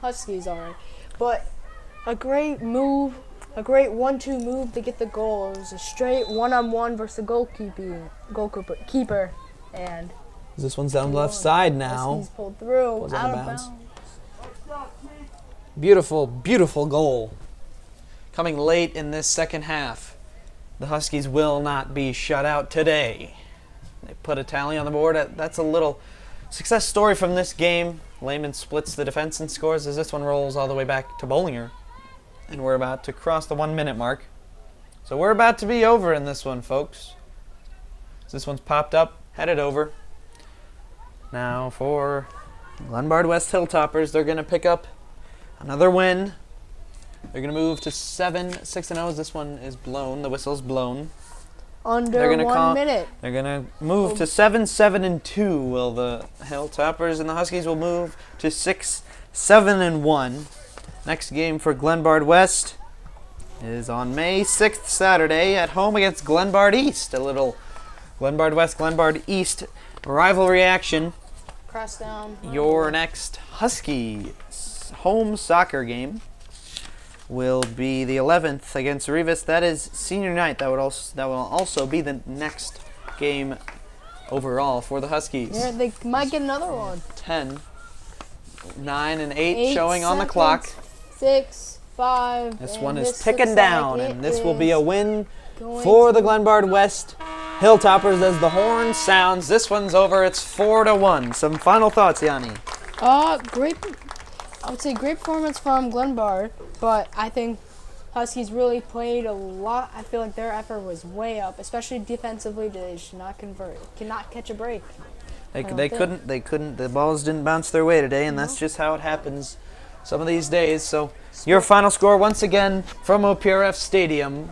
Huskies, alright. But a great move, a great 1-2 move to get the goal. It was a straight one-on-one versus the goalkeeper, and This one's down the left side now. Huskies pulled through, Was out out of of bounds. bounds. Beautiful, beautiful goal. Coming late in this second half. The Huskies will not be shut out today. They put a tally on the board. That's a little success story from this game. Lehman splits the defense and scores as this one rolls all the way back to Bollinger. And we're about to cross the 1 minute mark. So we're about to be over in this one, folks. This one's popped up, headed over. Now for Glenbard West Hilltoppers, they're going to pick up another win. They're going to move to 7-6-0 as this one is blown. The whistle's blown. Under 1 minute. They're going to move to 7-7-2. Will the Hilltoppers and the Huskies will move to 6-7-1. Next game for Glenbard West is on May 6th, Saturday, at home against Glenbard East. A little Glenbard West, Glenbard East rivalry action. Cross down. Your next Husky home soccer game will be the 11th against Rivas. That is senior night. That will also be the next game overall for the Huskies. Yeah, they might get another one. 10, 9, and 8 showing on the seconds, clock. 6, 5. This and one is this ticking looks down, like and this will be is a win going for the to- Glenbard West Hilltoppers as the horn sounds. This one's over. It's 4-1. Some final thoughts, Yanni. Great. I would say great performance from Glenbard, but I think Huskies really played a lot. I feel like their effort was way up, especially defensively. They should not convert, cannot catch a break. They couldn't. The balls didn't bounce their way today, and that's just how it happens some of these days. So your final score once again from OPRF Stadium: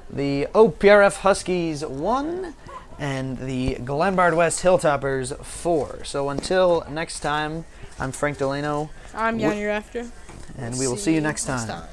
the OPRF Huskies 1 and the Glenbard West Hilltoppers 4. So until next time, I'm Frank Delano. I'm Yanni Rafter. And we will see you next time.